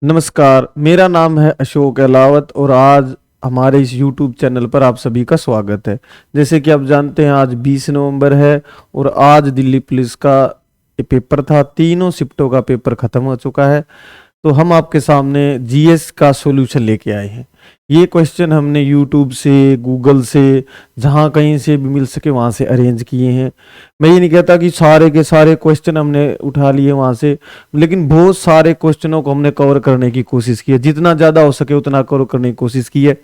नमस्कार, मेरा नाम है अशोक अहलावत और आज हमारे इस YouTube चैनल पर आप सभी का स्वागत है। जैसे कि आप जानते हैं आज 20 नवंबर है और आज दिल्ली पुलिस का पेपर था। तीनों शिफ्टों का पेपर खत्म हो चुका है। तो हम आपके सामने जीएस का सॉल्यूशन लेके आए हैं। ये क्वेश्चन हमने YouTube से, गूगल से, जहाँ कहीं से भी मिल सके वहाँ से अरेंज किए हैं। मैं ये नहीं कहता कि सारे के सारे क्वेश्चन हमने उठा लिए वहाँ से, लेकिन बहुत सारे क्वेश्चनों को हमने कवर करने की कोशिश की है। जितना ज़्यादा हो सके उतना कवर करने की कोशिश की है।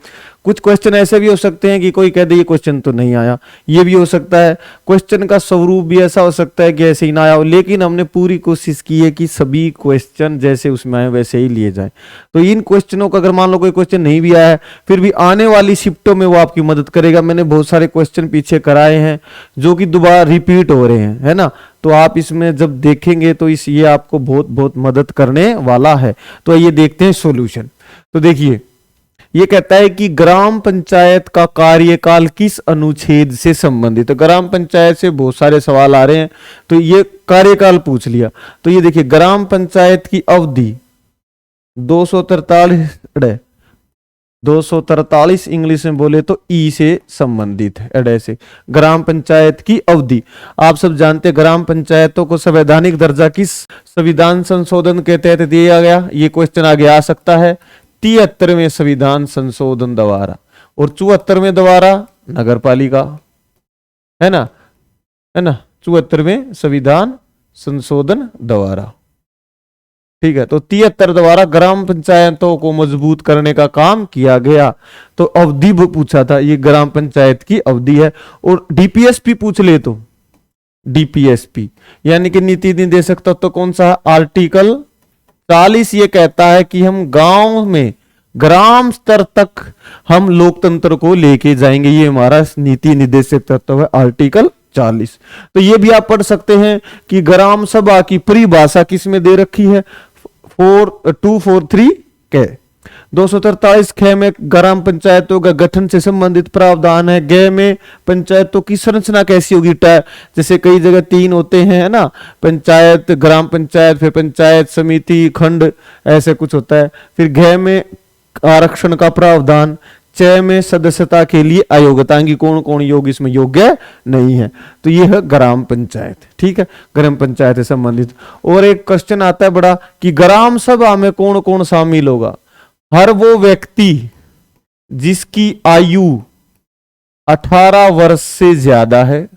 कुछ क्वेश्चन ऐसे भी हो सकते हैं कि कोई कह दे ये क्वेश्चन तो नहीं आया, ये भी हो सकता है। क्वेश्चन का स्वरूप भी ऐसा हो सकता है कि ऐसे ही ना आया हो, लेकिन हमने पूरी कोशिश की है कि सभी क्वेश्चन जैसे उसमें आए वैसे ही लिए जाए। तो इन क्वेश्चनों का अगर मान लो कोई क्वेश्चन नहीं भी आया है, फिर भी आने वाली शिफ्टों में वो आपकी मदद करेगा। मैंने बहुत सारे क्वेश्चन पीछे कराए हैं जो कि दोबारा रिपीट हो रहे हैं, है ना। तो आप इसमें जब देखेंगे तो ये आपको बहुत बहुत मदद करने वाला है। तो आइए देखते हैं सॉल्यूशन। तो देखिए, ये कहता है कि ग्राम पंचायत का कार्यकाल किस अनुच्छेद से संबंधित है। तो ग्राम पंचायत से बहुत सारे सवाल आ रहे हैं, तो ये कार्यकाल पूछ लिया। तो ये देखिए, ग्राम पंचायत की अवधि 243 इंग्लिश में बोले तो ई से संबंधित है। एड से ग्राम पंचायत की अवधि, आप सब जानते हैं ग्राम पंचायतों को संवैधानिक दर्जा किस संविधान संशोधन के तहत दिया गया। ये क्वेश्चन आगे आ सकता है 73वें संविधान संशोधन द्वारा और 74वें द्वारा नगर पालिका, है ना, 74वें संविधान संशोधन द्वारा। ठीक है, तो 73 द्वारा ग्राम पंचायतों को मजबूत करने का काम किया गया। तो अवधि पूछा था, ये ग्राम पंचायत की अवधि है। और डीपीएसपी पूछ ले तो डीपीएसपी यानी कि नीति निर्देशक तत्व तो कौन सा है, आर्टिकल 40। ये कहता है कि हम गांव में ग्राम स्तर तक हम लोकतंत्र को लेके जाएंगे। ये हमारा नीति निर्देशक तत्व है, आर्टिकल 40। तो ये भी आप पढ़ सकते हैं कि ग्राम सभा की परिभाषा किसमें दे रखी है, 243 के 243 ख में ग्राम पंचायतों का गठन से संबंधित प्रावधान है। ग में पंचायतों की संरचना कैसी होगी, जैसे कई जगह 3 होते हैं, है ना, पंचायत, ग्राम पंचायत, फिर पंचायत समिति, खंड, ऐसे कुछ होता है। फिर घ में आरक्षण का प्रावधान। च में सदस्यता के लिए अयोग्यता की कौन कौन योग्य इसमें योग्य नहीं है। तो ये है ग्राम पंचायत। ठीक है, ग्राम पंचायत से संबंधित। और एक क्वेश्चन आता है बड़ा कि ग्राम सभा में कौन कौन शामिल होगा। हर वो व्यक्ति जिसकी आयु 18 वर्ष से ज्यादा है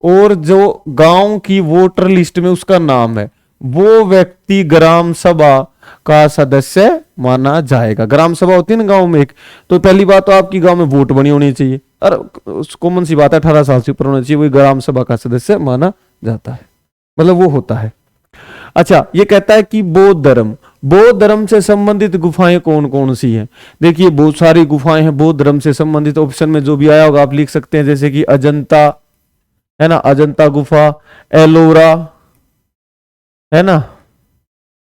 और जो गांव की वोटर लिस्ट में उसका नाम है, वो व्यक्ति ग्राम सभा का सदस्य माना जाएगा। ग्राम सभा होती है ना गांव में एक, तो पहली बात तो आपकी गांव में वोट बनी होनी चाहिए और कॉमन सी बात है 18 साल से ऊपर होना चाहिए, वही ग्राम सभा का सदस्य माना जाता है, मतलब वो होता है। अच्छा, ये कहता है कि बौद्ध धर्म से संबंधित गुफाएं कौन कौन सी हैं। देखिए, बहुत सारी गुफाएं हैं बौद्ध धर्म से संबंधित। ऑप्शन में जो भी आया होगा आप लिख सकते हैं, जैसे कि अजंता, है ना, अजंता गुफा, एलोरा, है ना,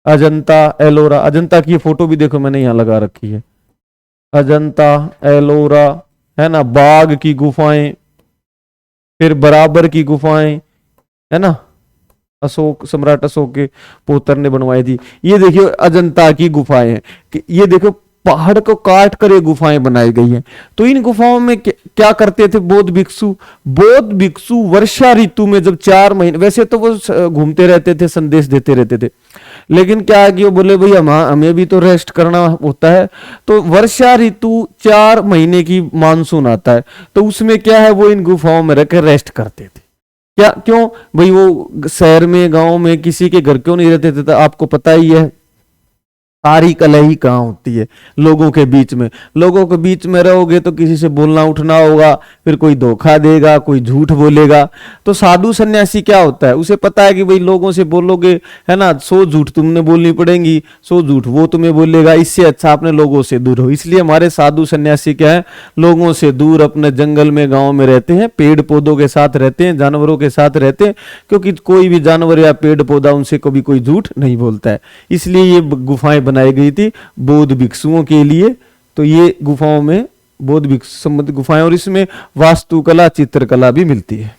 अजंता, एलोरा। अजंता की फोटो भी देखो मैंने यहां लगा रखी है, अजंता, एलोरा, है ना, बाघ की गुफाएं, फिर बराबर की गुफाएं, है ना, अशोक, सम्राट अशोक के पुत्र ने बनवाई थी। ये देखिए अजंता की गुफाएं हैं कि ये देखो पहाड़ को काट कर ये गुफाएं बनाई गई हैं। तो इन गुफाओं में क्या करते थे बौद्ध भिक्षु वर्षा ऋतु में जब 4 महीने, वैसे तो वो घूमते रहते थे, संदेश देते रहते थे, लेकिन क्या है कि वो बोले भाई हमें भी तो रेस्ट करना होता है। तो वर्षा ऋतु 4 महीने की मानसून आता है, तो उसमें क्या है, वो इन गुफाओं में रहकर रेस्ट करते थे। क्या, क्यों भाई, वो शहर में गांव में किसी के घर क्यों नहीं रहते थे, तो आपको पता ही है सारी कलह ही कहाँ होती है, लोगों के बीच में। लोगों के बीच में रहोगे तो किसी से बोलना उठना होगा, फिर कोई धोखा देगा, कोई झूठ बोलेगा। तो साधु सन्यासी क्या होता है, उसे पता है कि भाई लोगों से बोलोगे, है ना, 100 झूठ तुमने बोलनी पड़ेंगी, 100 झूठ वो तुम्हें बोलेगा, इससे अच्छा अपने लोगों से दूर हो। इसलिए हमारे साधु सन्यासी क्या है, लोगों से दूर अपने जंगल में, गाँव में रहते हैं, पेड़ पौधों के साथ रहते हैं, जानवरों के साथ रहते हैं, क्योंकि कोई भी जानवर या पेड़ पौधा उनसे कभी कोई झूठ नहीं बोलता है। इसलिए ये गुफाएं बनाई गई थी बौद्ध भिक्षुओं के लिए। तो ये गुफाओं में बौद्ध भिक्षु संबंधित गुफाएं, और इसमें वास्तुकला, चित्रकला भी मिलती है।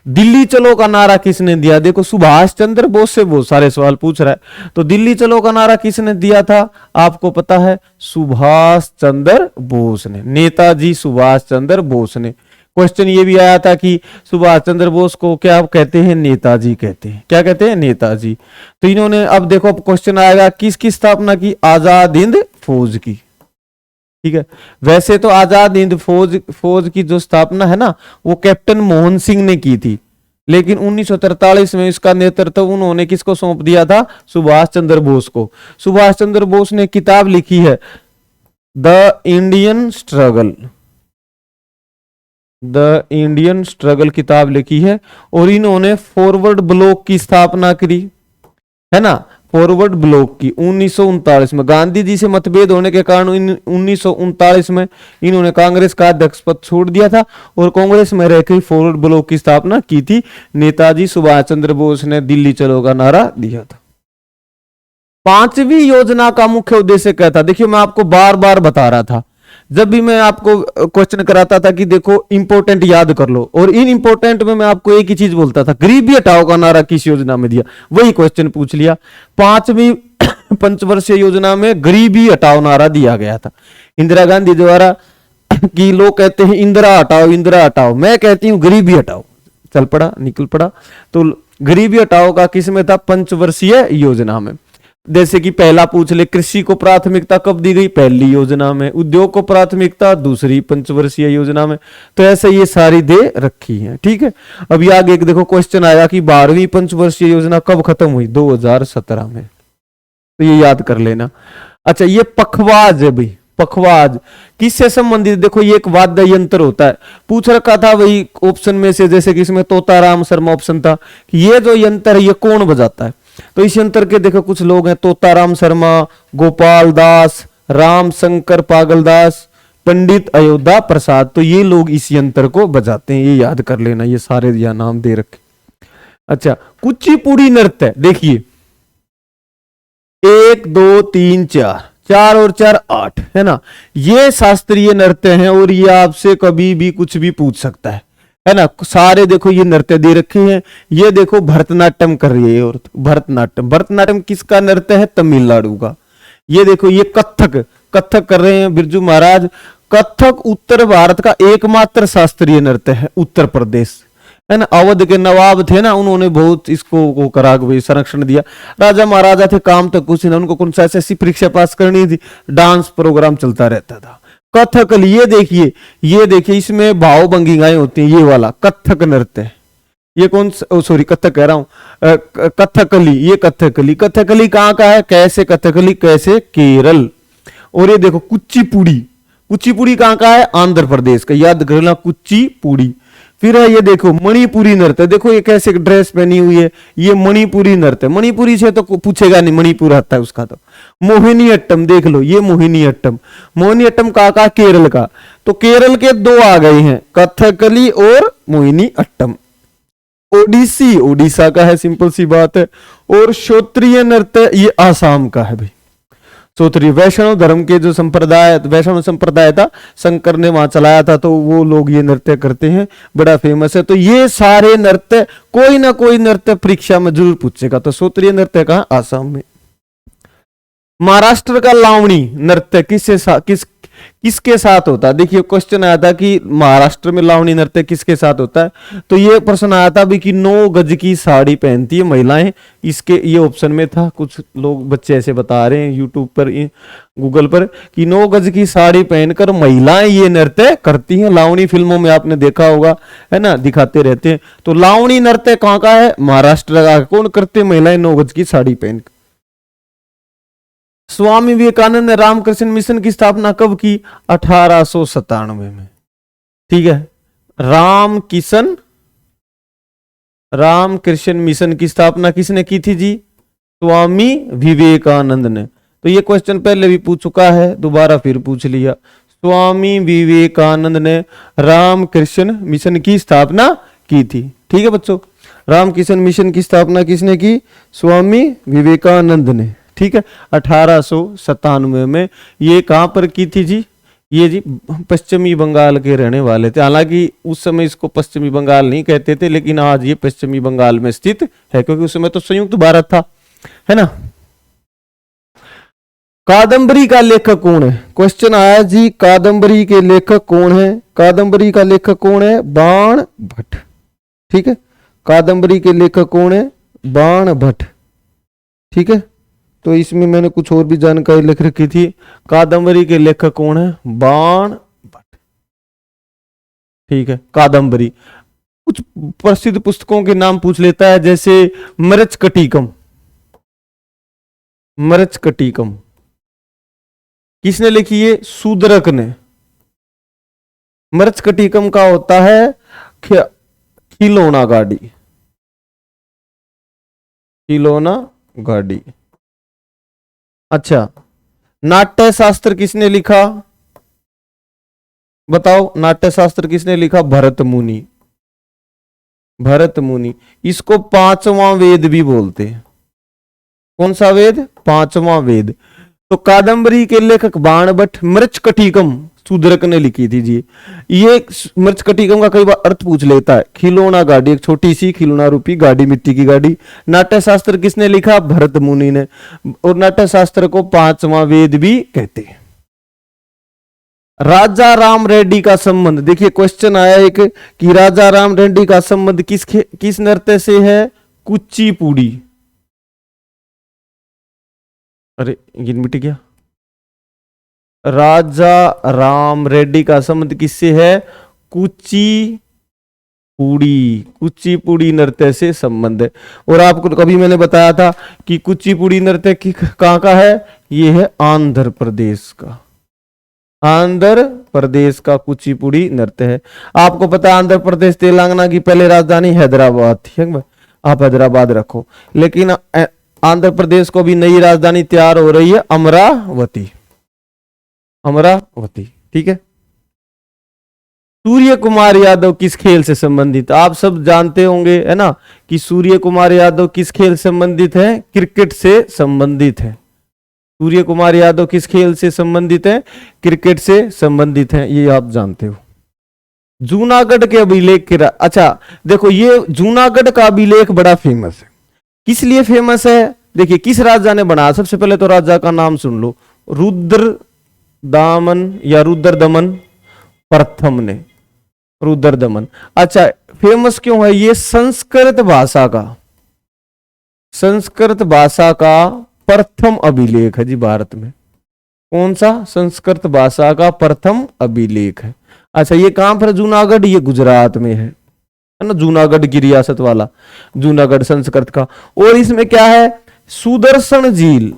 दिल्ली चलो का नारा किसने दिया? देखो सुभाष चंद्र बोस से बहुत सारे सवाल पूछ रहा है, तो दिल्ली चलो का नारा किसने दिया था? आपको पता है, सुभाष चंद्र बोस ने, नेताजी सुभाष चंद्र बोस ने। क्वेश्चन ये भी आया था कि सुभाष चंद्र बोस को क्या कहते हैं? नेताजी कहते हैं। क्या कहते हैं? नेताजी। तो इन्होंने, अब देखो अब क्वेश्चन आएगा किसकी स्थापना की? आजाद हिंद फौज की। ठीक है, वैसे तो आजाद हिंद फौज की जो स्थापना है ना, वो कैप्टन मोहन सिंह ने की थी, लेकिन 1943 में इसका नेतृत्व उन्होंने किसको सौंप दिया था? सुभाष चंद्र बोस को। सुभाष चंद्र बोस ने किताब लिखी है द इंडियन स्ट्रगल किताब लिखी है, और इन्होंने फॉरवर्ड ब्लॉक की स्थापना करी, है ना, फॉरवर्ड ब्लॉक की 1939 में। गांधी जी से मतभेद होने के कारण 1939 में इन्होंने कांग्रेस का अध्यक्ष पद छोड़ दिया था और कांग्रेस में रहकर फॉरवर्ड ब्लॉक की स्थापना की थी। नेताजी सुभाष चंद्र बोस ने दिल्ली चलो का नारा दिया था। 5वीं योजना का मुख्य उद्देश्य क्या था? देखिए मैं आपको बार बार बता रहा था, जब भी मैं आपको क्वेश्चन कराता था कि देखो इंपॉर्टेंट याद कर लो, और इन इंपॉर्टेंट में मैं आपको एक ही चीज बोलता था, गरीबी हटाओ का नारा किस योजना में दिया? वही क्वेश्चन पूछ लिया। 5वीं पंचवर्षीय योजना में गरीबी हटाओ नारा दिया गया था इंदिरा गांधी द्वारा। कि लोग कहते हैं इंदिरा हटाओ, इंदिरा हटाओ, मैं कहती हूं गरीबी हटाओ। चल पड़ा, निकल पड़ा। तो गरीबी हटाओ का किस में था? पंचवर्षीय योजना में। जैसे कि पहला पूछ ले, कृषि को प्राथमिकता कब दी गई? पहली योजना में। उद्योग को प्राथमिकता दूसरी पंचवर्षीय योजना में। तो ऐसे ये सारी दे रखी है। ठीक है, अभी आगे एक देखो क्वेश्चन आया कि 12वीं पंचवर्षीय योजना कब खत्म हुई? 2017 में। तो ये याद कर लेना। अच्छा, ये पखवाज है भाई, पखवाज किससे संबंधित? देखो ये एक वाद्य यंत्र होता है, पूछ रखा था वही ऑप्शन में से, जैसे कि इसमें तोताराम शर्मा ऑप्शन था कि ये जो यंत्र है ये कौन बजाता है? तो इस यंत्र के देखो कुछ लोग हैं, तोताराम शर्मा, गोपाल दास, राम शंकर पागलदास, पंडित अयोध्या प्रसाद। तो ये लोग इस यंत्र को बजाते हैं, ये याद कर लेना, ये सारे यह नाम दे रखे। अच्छा, कुचिपुड़ी नृत्य देखिए, 1 2 3 4, 4 और 4 8, है ना। ये शास्त्रीय नृत्य हैं और ये आपसे कभी भी कुछ भी पूछ सकता है ना। सारे देखो ये नृत्य दे रखे हैं। ये देखो भरतनाट्यम कर रही है औरत, भरतनाट्यम। भरतनाट्यम किसका नृत्य है? तमिलनाडु का। ये देखो ये कथक कर रहे हैं बिरजू महाराज। कथक उत्तर भारत का एकमात्र शास्त्रीय नृत्य है, उत्तर प्रदेश, है ना। अवध के नवाब थे ना, उन्होंने बहुत इसको करा संरक्षण दिया। राजा महाराजा थे, काम तो कुछ नहीं, उनको कौन सा ऐसी परीक्षा पास करनी थी, डांस प्रोग्राम चलता रहता था। कथकली ये देखिए इसमें भाव भंगिकाएं होती हैं, ये वाला कथक नृत्य है। ये कौन सा, सॉरी कथक कह रहा हूं, कथकली। ये कथकली कहाँ का है? कैसे कथकली? कैसे? केरल। और ये देखो कुचिपुड़ी कहाँ का है? आंध्र प्रदेश का, याद कर लेना कुचिपुड़ी। फिर है ये देखो मणिपुरी नृत्य, देखो ये कैसे ड्रेस पहनी हुई है, ये मणिपुरी नृत्य। मणिपुरी से तो पूछेगा नहीं, मणिपुर आता है उसका। तो मोहिनी अट्टम देख लो, ये मोहिनी अट्टम का केरल का। तो केरल के 2 आ गए हैं, कथकली और मोहिनी अट्टम। ओडिशा का है, सिंपल सी बात है। और क्षत्रिय नृत्य ये आसाम का है भाई। चौथरी वैष्णव धर्म के जो वैष्णव संप्रदाय था, शंकर ने वहां चलाया था, तो वो लोग ये नृत्य करते हैं, बड़ा फेमस है। तो ये सारे नृत्य कोई ना कोई नृत्य परीक्षा में जरूर पूछेगा। तो सूत्रीय नृत्य कहां? आसाम में। महाराष्ट्र का लावणी नृत्य किसके साथ होता है? देखिए क्वेश्चन आया था कि महाराष्ट्र में लावणी नृत्य किसके साथ होता है। तो ये प्रश्न आया था भी कि 9 गज की साड़ी पहनती है महिलाएं, इसके ये ऑप्शन में था। कुछ लोग बच्चे ऐसे बता रहे हैं यूट्यूब पर, गूगल पर, कि 9 गज की साड़ी पहनकर महिलाएं ये नृत्य करती हैं। लावणी फिल्मों में आपने देखा होगा, है ना, दिखाते रहते हैं। तो लावणी नृत्य कहाँ का है? महाराष्ट्र का। कौन करते? महिलाएं 9 गज की साड़ी पहनकर। स्वामी विवेकानंद ने रामकृष्ण मिशन की स्थापना कब की? 1897 में। ठीक है, रामकृष्ण मिशन की स्थापना किसने की थी जी? स्वामी विवेकानंद ने। तो ये क्वेश्चन पहले भी पूछ चुका है, दोबारा फिर पूछ लिया। स्वामी विवेकानंद ने रामकृष्ण मिशन की स्थापना की थी। ठीक है बच्चों, रामकृष्ण मिशन की स्थापना किसने की? स्वामी विवेकानंद ने। ठीक है, 1897 में। ये कहां पर की थी जी? ये जी पश्चिमी बंगाल के रहने वाले थे। हालांकि उस समय इसको पश्चिमी बंगाल नहीं कहते थे, लेकिन आज ये पश्चिमी बंगाल में स्थित है, क्योंकि उस समय तो संयुक्त भारत था, है ना। कादंबरी का लेखक कौन है? क्वेश्चन आया जी, कादंबरी के लेखक कौन है? कादंबरी का लेखक कौन है? बाण भट्ट। ठीक है, कादंबरी के लेखक कौन है? बाण भट्ट। ठीक है, तो इसमें मैंने कुछ और भी जानकारी लिख रखी थी। कादंबरी के लेखक कौन है? बाण भट्ट। ठीक है, कादंबरी। कुछ प्रसिद्ध पुस्तकों के नाम पूछ लेता है, जैसे मृच्छकटिकम। मृच्छकटिकम किसने लिखी है? शूद्रक ने। मृच्छकटिकम का होता है खिलौना गाड़ी। खिलौना गाड़ी। अच्छा, नाट्य शास्त्र किसने लिखा? बताओ, नाट्य शास्त्र किसने लिखा? भरत मुनि। भरत मुनि। इसको पांचवां वेद भी बोलते हैं। कौन सा वेद? पांचवां वेद। तो कादंबरी के लेखक बाण भट्ट, मृच्छकटिकम शूद्रक ने लिखी थी जी। ये मृच्छकटिकम का कई बार अर्थ पूछ लेता है। खिलौना गाड़ी, एक छोटी सी खिलौना रूपी गाड़ी, मिट्टी की गाड़ी। नाट्य शास्त्र किसने लिखा? भरत मुनि ने। और नाट्य शास्त्र को पांचवां वेद भी कहते हैं। राजा राम रेड्डी का संबंध, देखिए क्वेश्चन आया एक कि राजा राम रेड्डी का संबंध किस नृत्य से है? कुचिपुड़ी। अरे ये मिट गया। राजा राम रेड्डी का संबंध किससे है? कुचिपुड़ी। कुचिपुड़ी नृत्य से संबंध है। और आपको कभी मैंने बताया था कि कुचिपुड़ी नृत्य कहां का है? ये है आंध्र प्रदेश का। आंध्र प्रदेश का कुचिपुड़ी नृत्य है। आपको पता है आंध्र प्रदेश तेलंगाना की पहले राजधानी हैदराबाद थी, आप हैदराबाद रखो, लेकिन आंध्र प्रदेश को भी नई राजधानी तैयार हो रही है, अमरावती। अमरावती। ठीक है। सूर्य कुमार यादव किस खेल से संबंधित? आप सब जानते होंगे, है ना, कि सूर्य कुमार यादव किस खेल से संबंधित है? क्रिकेट से संबंधित है। सूर्य कुमार यादव किस खेल से संबंधित है? क्रिकेट से संबंधित है, ये आप जानते हो। जूनागढ़ के अभिलेख अच्छा देखो, ये जूनागढ़ का अभिलेख बड़ा फेमस है। किस लिए फेमस है? देखिए किस राजा ने बनाया? सबसे पहले तो राजा का नाम सुन लो, रुद्रदामन या रुद्रदमन प्रथम ने। रुद्रदमन। अच्छा, फेमस क्यों है ये? संस्कृत भाषा का प्रथम अभिलेख है जी भारत में। कौन सा? संस्कृत भाषा का प्रथम अभिलेख है। अच्छा, ये कहां पर? जूनागढ़। ये गुजरात में है ना, जूनागढ़ की रियासत वाला जूनागढ़ संस्कृत का। और इसमें क्या है? सुदर्शन झील।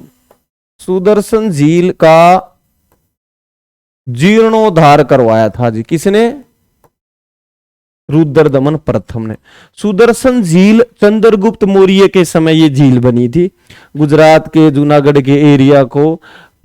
सुदर्शन झील का जीर्णोद्धार करवाया था जी। किसने? रुद्रदमन प्रथम ने। सुदर्शन झील चंद्रगुप्त मौर्य के समय ये झील बनी थी, गुजरात के जूनागढ़ के एरिया को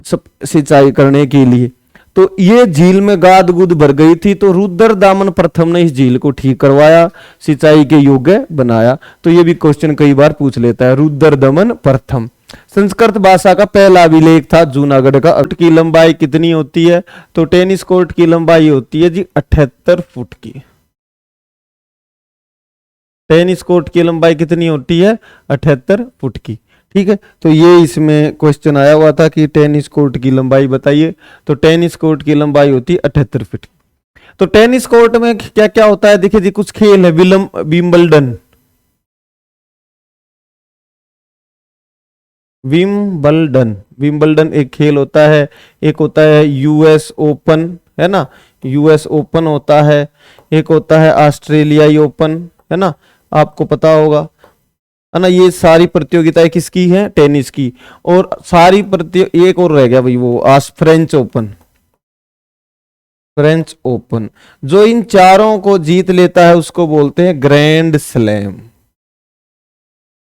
सिंचाई करने के लिए। तो ये झील में गाद गुद भर गई थी, तो रुद्रदामन प्रथम ने इस झील को ठीक करवाया, सिंचाई के योग्य बनाया। तो ये भी क्वेश्चन कई बार पूछ लेता है। रुद्रदमन प्रथम संस्कृत भाषा का पहला अभिलेख था जूनागढ़ का। कोर्ट की लंबाई कितनी होती है? तो टेनिस कोर्ट की लंबाई होती है जी 78 फुट की। टेनिस कोर्ट की लंबाई कितनी होती है? 78 फुट की। ठीक है, तो ये इसमें क्वेश्चन आया हुआ था कि टेनिस कोर्ट की लंबाई बताइए। तो टेनिस कोर्ट की लंबाई होती है 78 फीट। तो टेनिस कोर्ट में क्या क्या होता है? देखिए जी, कुछ खेल है। विंबलडन। विंबलडन एक खेल होता है। एक होता है यूएस ओपन, है ना, यूएस ओपन होता है। एक होता है ऑस्ट्रेलियाई ओपन, है ना, आपको पता होगा, है ना। ये सारी प्रतियोगिताएं किसकी है? टेनिस की। और सारी एक और रह गया भाई, वो फ्रेंच ओपन। French open. जो इन चारों को जीत लेता है उसको बोलते हैं ग्रैंड स्लैम।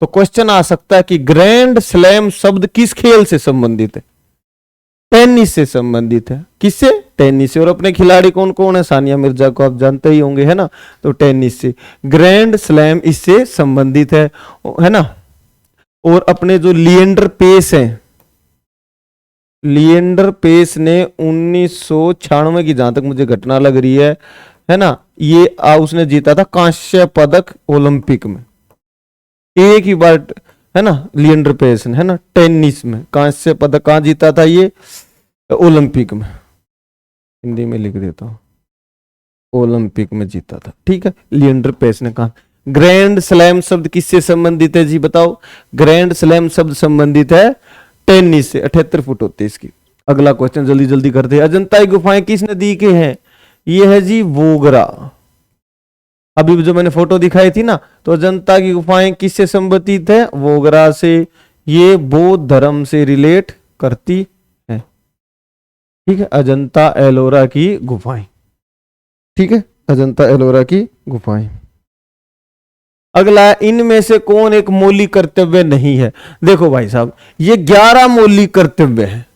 तो क्वेश्चन आ सकता है कि ग्रैंड स्लैम शब्द किस खेल से संबंधित है? टेनिस से संबंधित है। किससे? टेनिस से। और अपने खिलाड़ी कौन कौन है? सानिया मिर्जा को आप जानते ही होंगे, है ना। तो टेनिस से ग्रैंड स्लैम इससे संबंधित है ना। और अपने जो लिएंडर पेस हैं, लिएंडर पेस ने 1996 की, जहां तक मुझे घटना लग रही है ना, ये उसने जीता था कांस्य पदक ओलंपिक में, एक ही बार, है ना, लिएंडर पेस ने, है ना, टेनिस में कांस्य पदक कहां जीता था ये, ओलंपिक में, हिंदी में लिख देता हूं, ओलंपिक में जीता था, ठीक है, लिएंडर पेस ने कहा। ग्रैंड स्लैम शब्द किससे संबंधित है जी बताओ, ग्रैंड स्लैम शब्द संबंधित है टेनिस से, 78 फुट होती है इसकी। अगला क्वेश्चन जल्दी जल्दी करते हैं, अजंता की गुफाएं किस नदी के हैं, ये है जी वोगरा। अभी जो मैंने फोटो दिखाई थी ना, तो अजंता की गुफाएं किससे संबंधित है, वोगरा से, ये बौद्ध धर्म से रिलेट करती है, ठीक है, अजंता एलोरा की गुफाएं, ठीक है, अजंता एलोरा की गुफाएं। अगला, इनमें से कौन एक मौलिक कर्तव्य नहीं है, देखो भाई साहब ये 11 मौलिक कर्तव्य है,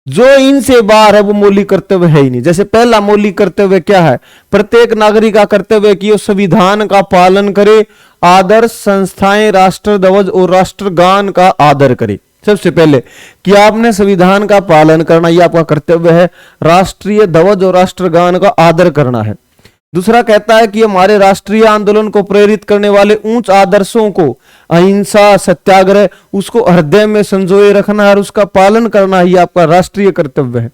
जो इनसे बाहर है वो मौलिक कर्तव्य है ही नहीं। जैसे पहला मौलिक कर्तव्य क्या है, प्रत्येक नागरिक का कर्तव्य है कि वो संविधान का पालन करे, आदर्श संस्थाएं, राष्ट्र ध्वज और राष्ट्रगान का आदर करे। सबसे पहले कि आपने संविधान का पालन करना, यह आपका कर्तव्य है, राष्ट्रीय ध्वज और राष्ट्रगान का आदर करना है। दूसरा कहता है कि हमारे राष्ट्रीय आंदोलन को प्रेरित करने वाले उच्च आदर्शों को, अहिंसा, सत्याग्रह, उसको हृदय में संजोए रखना और उसका पालन करना ही आपका राष्ट्रीय कर्तव्य है।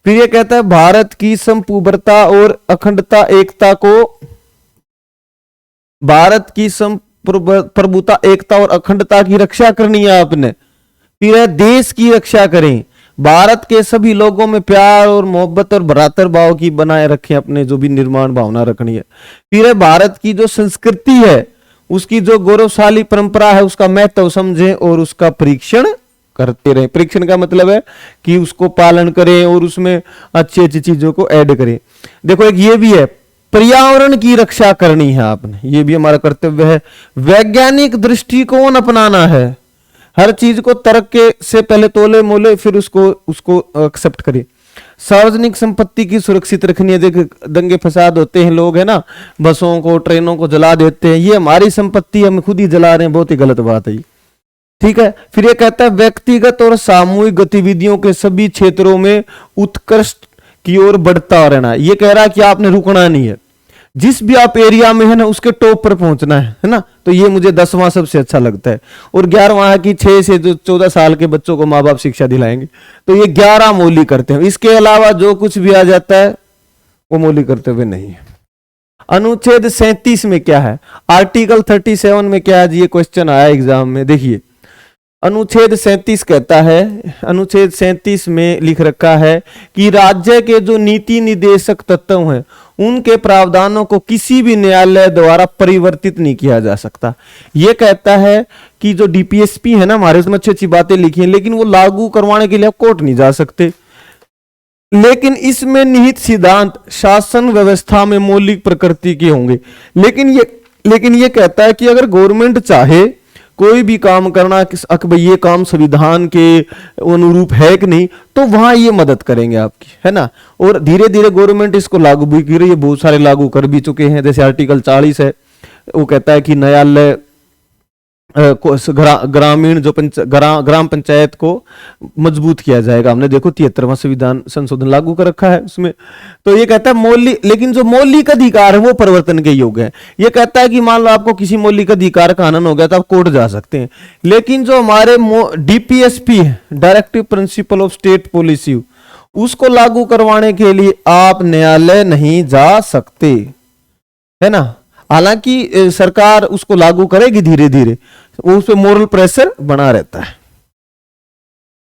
फिर यह कहता है भारत की संप्रभुता और अखंडता एकता को, भारत की संप्रभुता एकता और अखंडता की रक्षा करनी है आपने। फिर है देश की रक्षा करें, भारत के सभी लोगों में प्यार और मोहब्बत और भ्रातृ भाव की बनाए रखें, अपने जो भी निर्माण भावना रखनी है। फिर है भारत की जो संस्कृति है, उसकी जो गौरवशाली परंपरा है, उसका महत्व समझें और उसका परीक्षण करते रहें। परीक्षण का मतलब है कि उसको पालन करें और उसमें अच्छी अच्छी चीजों को ऐड करें। देखो एक ये भी है, पर्यावरण की रक्षा करनी है आपने, ये भी हमारा कर्तव्य है। वैज्ञानिक दृष्टिकोण अपनाना है, हर चीज को तर्क के से पहले तोले मोले फिर उसको एक्सेप्ट करें। सार्वजनिक संपत्ति की सुरक्षित रखनी है। देख दंगे फसाद होते हैं, लोग है ना बसों को ट्रेनों को जला देते हैं, ये हमारी संपत्ति हम खुद ही जला रहे हैं, बहुत ही गलत बात है, ठीक है। फिर ये कहता है व्यक्तिगत और सामूहिक गतिविधियों के सभी क्षेत्रों में उत्कृष्ट की ओर बढ़ता रहना। ये कह रहा है कि आपने रुकना नहीं है, जिस भी आप एरिया में है ना उसके टॉप पर पहुंचना है ना। तो ये मुझे 10वां सबसे अच्छा लगता है। और 11वां है कि 6 से 14 साल के बच्चों को माँ बाप शिक्षा दिलाएंगे। तो ये 11 मौलिक करते हैं, इसके अलावा जो कुछ भी आ जाता है वो मौलिक कर्तव्य नहीं है। अनुच्छेद 37 में क्या है, आर्टिकल 37 में क्या है, ये क्वेश्चन आया एग्जाम में, देखिए अनुच्छेद 37 कहता है, अनुच्छेद 37 में लिख रखा है कि राज्य के जो नीति निर्देशक तत्व हैं उनके प्रावधानों को किसी भी न्यायालय द्वारा परिवर्तित नहीं किया जा सकता। यह कहता है कि जो डीपीएसपी है ना हमारे, उसमें अच्छी अच्छी बातें लिखी हैं, लेकिन वो लागू करवाने के लिए आप कोर्ट नहीं जा सकते। लेकिन इसमें निहित सिद्धांत शासन व्यवस्था में मौलिक प्रकृति के होंगे। लेकिन ये कहता है कि अगर गवर्नमेंट चाहे कोई भी काम करना कि भाई ये काम संविधान के अनुरूप है कि नहीं, तो वहां ये मदद करेंगे आपकी, है ना। और धीरे धीरे गवर्नमेंट इसको लागू भी कर रही है, बहुत सारे लागू कर भी चुके हैं। जैसे आर्टिकल 40 है, वो कहता है कि न्यायालय ग्रामीण जो ग्राम पंचायत को मजबूत किया जाएगा। हमने देखो 73वां संविधान संशोधन लागू कर रखा है उसमें। तो ये कहता है मौलिक, लेकिन जो मौलिक अधिकार है वो परिवर्तन के योग्य है। ये कहता है कि मान लो आपको किसी मौलिक अधिकार का हनन हो गया तो आप कोर्ट जा सकते हैं, लेकिन जो हमारे डीपीएसपी है, directive principle of state policy, उसको लागू करवाने के लिए आप न्यायालय नहीं जा सकते, है ना। हालांकि सरकार उसको लागू करेगी धीरे धीरे, उस पर मोरल प्रेशर बना रहता है।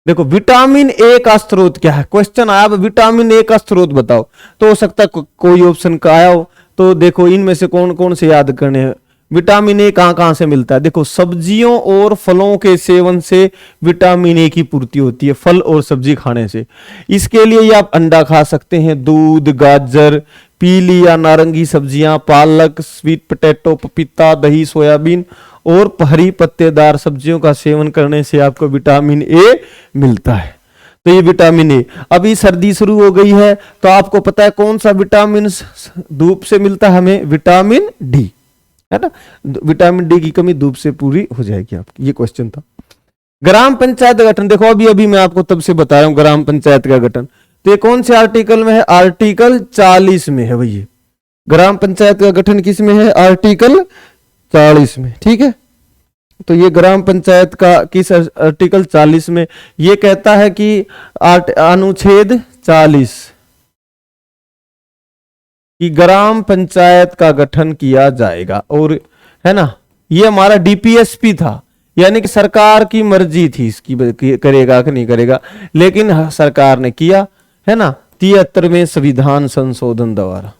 देखो विटामिन ए का स्रोत क्या है, क्वेश्चन आया विटामिन ए का स्रोत बताओ, तो हो सकता है कोई ऑप्शन का आया हो। तो देखो इनमें से कौन कौन से याद करने हैं। विटामिन ए कहां कहां से मिलता है, देखो सब्जियों और फलों के सेवन से विटामिन ए की पूर्ति होती है, फल और सब्जी खाने से। इसके लिए ये आप अंडा खा सकते हैं, दूध, गाजर, पीली या नारंगी सब्जियां, पालक, स्वीट पोटैटो, पपीता, दही, सोयाबीन और हरी पत्तेदार सब्जियों का सेवन करने से आपको विटामिन ए मिलता है। तो ये विटामिन ए, अभी सर्दी शुरू हो गई है तो आपको पता है कौन सा विटामिन धूप से मिलता है हमें, विटामिन डी, है ना। विटामिन डी की कमी धूप से पूरी हो जाएगी आपकी, ये क्वेश्चन था। ग्राम पंचायत का गठन देखो, अभी अभी मैं आपको तब से बता रहा हूं ग्राम पंचायत का गठन, तो ये कौन से आर्टिकल में है? आर्टिकल 40 में है भैया। ग्राम पंचायत का गठन किस में है? आर्टिकल 40 में, ठीक है। तो ये ग्राम पंचायत का किस आर्टिकल 40 में ये कहता है कि अनुच्छेद 40 कि ग्राम पंचायत का गठन किया जाएगा। और है ना, ये हमारा डीपीएसपी था, यानी कि सरकार की मर्जी थी इसकी करेगा कि नहीं करेगा, लेकिन सरकार ने किया, है ना, 73वें संविधान संशोधन द्वारा,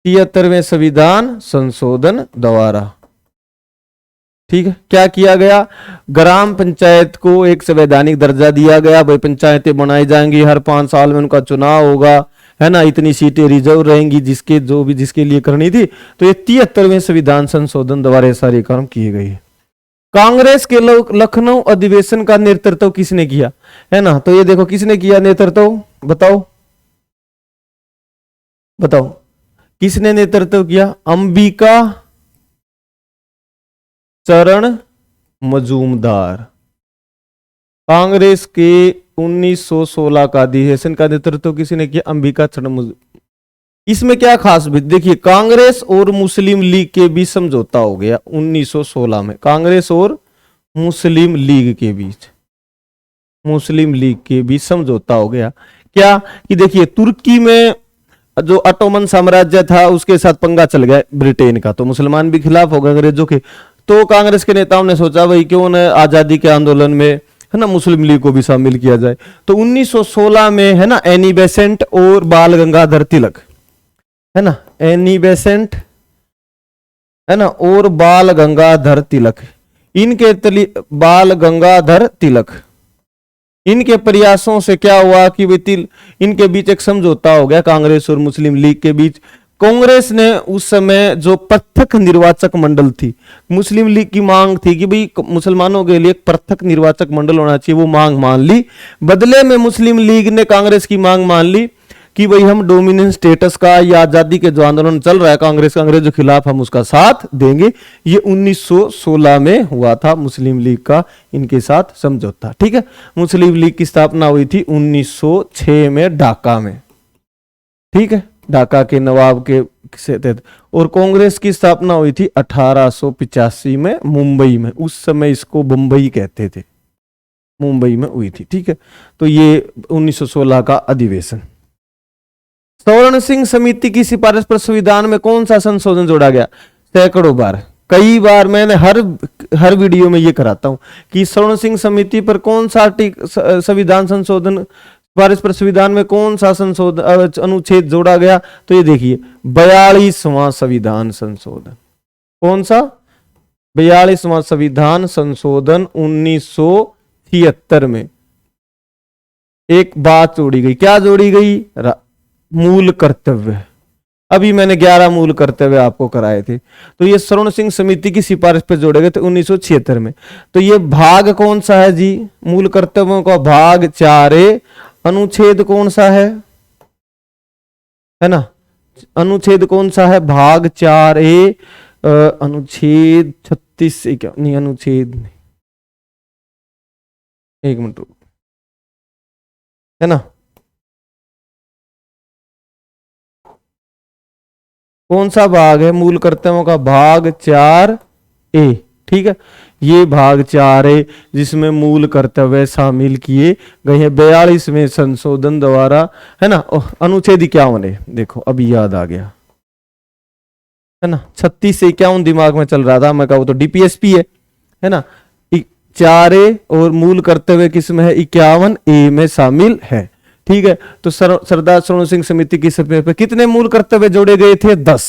73वें संविधान संशोधन द्वारा, ठीक है। क्या किया गया? ग्राम पंचायत को एक संवैधानिक दर्जा दिया गया, भाई पंचायतें बनाई जाएंगी, हर 5 साल में उनका चुनाव होगा, है ना, इतनी सीटें रिजर्व रहेंगी जिसके जो भी जिसके लिए करनी थी। तो ये 73वें संविधान संशोधन द्वारा सारे काम किए गए। कांग्रेस के लखनऊ अधिवेशन का नेतृत्व किसने किया? है ना, तो ये देखो किसने किया नेतृत्व, बताओ बताओ किसने नेतृत्व किया? अंबिका चरण मजूमदार। कांग्रेस के 1916 का अधिवेशन का नेतृत्व किसने किया? अंबिका चरण मजूमदार। इसमें क्या खास बात देखिए, कांग्रेस और मुस्लिम लीग के बीच समझौता हो गया 1916 में, कांग्रेस और मुस्लिम लीग के बीच, मुस्लिम लीग के बीच समझौता हो गया। क्या कि देखिए, तुर्की में जो ऑटोमन साम्राज्य था उसके साथ पंगा चल गया ब्रिटेन का, तो मुसलमान भी खिलाफ हो गए अंग्रेजों के। तो कांग्रेस के नेताओं ने सोचा भाई क्यों न आजादी के आंदोलन में, है ना, मुस्लिम लीग को भी शामिल किया जाए। तो 1916 में, है ना, एनी बेसेंट और बाल गंगाधर तिलक, है ना, एनी बेसेंट, है ना, और बाल गंगाधर तिलक, बाल गंगाधर तिलक, इनके प्रयासों से क्या हुआ कि इनके बीच एक समझौता हो गया कांग्रेस और मुस्लिम लीग के बीच। कांग्रेस ने उस समय जो पृथक निर्वाचक मंडल थी, मुस्लिम लीग की मांग थी कि भाई मुसलमानों के लिए एक पृथक निर्वाचक मंडल होना चाहिए, वो मांग मान ली। बदले में मुस्लिम लीग ने कांग्रेस की मांग मान ली कि भाई हम डोमिनेंस स्टेटस का या आजादी के जो आंदोलन चल रहा है कांग्रेस का अंग्रेजों के खिलाफ, हम उसका साथ देंगे। ये 1916 में हुआ था मुस्लिम लीग का इनके साथ समझौता, ठीक है। मुस्लिम लीग की स्थापना हुई थी 1906 में ढाका में, ठीक है, ढाका के नवाब के तहत। और कांग्रेस की स्थापना हुई थी 1885 में मुंबई में, उस समय इसको बंबई कहते थे, मुंबई में हुई थी, ठीक है। तो ये 1916 का अधिवेशन। स्वर्ण सिंह समिति की सिफारिश पर संविधान में कौन सा संशोधन जोड़ा गया? सैकड़ों बार, कई बार मैंने हर वीडियो में ये कराता हूं कि स्वर्ण सिंह समिति पर कौन सा संविधान संशोधन, सिफारिश पर संविधान में कौन सा संशोधन अनुच्छेद जोड़ा गया? तो ये देखिए 42वां संविधान संशोधन। कौन सा? 42वां संविधान संशोधन 1976 में एक बात जोड़ी गई। क्या जोड़ी गई? मूल कर्तव्य। अभी मैंने 11 मूल कर्तव्य आपको कराए थे, तो ये स्वर्ण सिंह समिति की सिफारिश पे जोड़े गए थे 1976 में। तो ये भाग कौन सा है जी? मूल कर्तव्यों का भाग 4A। अनुच्छेद कौन सा है ना, अनुच्छेद कौन सा है? भाग 4A, अनुच्छेद 36 से क्या नहीं, अनुच्छेद नहीं, एक मिनट, है ना, कौन सा भाग है मूल कर्तव्यों का? भाग 4A, ठीक है। ये भाग 4A जिसमें मूल कर्तव्य शामिल किए गए हैं 42वें संशोधन द्वारा, है ना। अनुच्छेद 51 है, देखो अभी याद आ गया, है ना। 36 से 51 दिमाग में चल रहा था, मैं कहूँ तो डीपीएसपी है ना। 4A और मूल कर्तव्य किसमें है? 51A में शामिल है, ठीक है। तो सरदार स्वर्ण सिंह समिति की सफाई पर कितने मूल कर्तव्य जोड़े गए थे? 10,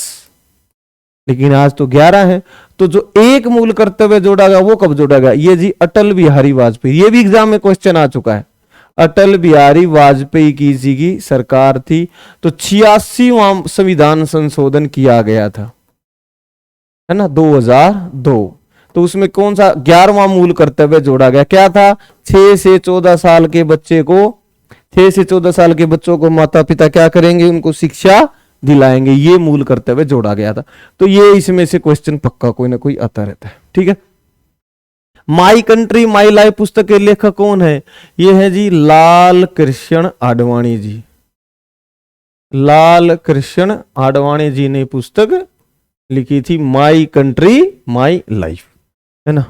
लेकिन आज तो 11 है। तो जो एक मूल कर्तव्य जोड़ा गया वो कब जोड़ा गया? ये जी अटल बिहारी वाजपेयी, ये भी एग्जाम में क्वेश्चन आ चुका है। अटल बिहारी वाजपेयी की जी की सरकार थी, तो 86वां संविधान संशोधन किया गया था, है ना, 2002। तो उसमें कौन सा 11वां मूल कर्तव्य जोड़ा गया? क्या था? 6 से 14 साल के बच्चे को, 6 से 14 साल के बच्चों को माता पिता क्या करेंगे? उनको शिक्षा दिलाएंगे। ये मूल कर्तव्य जोड़ा गया था। तो ये इसमें से क्वेश्चन पक्का कोई ना कोई आता रहता है, ठीक है। माई कंट्री माई लाइफ पुस्तक के लेखक कौन है? ये है जी लाल कृष्ण आडवाणी जी। लाल कृष्ण आडवाणी जी ने पुस्तक लिखी थी माई कंट्री माई लाइफ, है ना।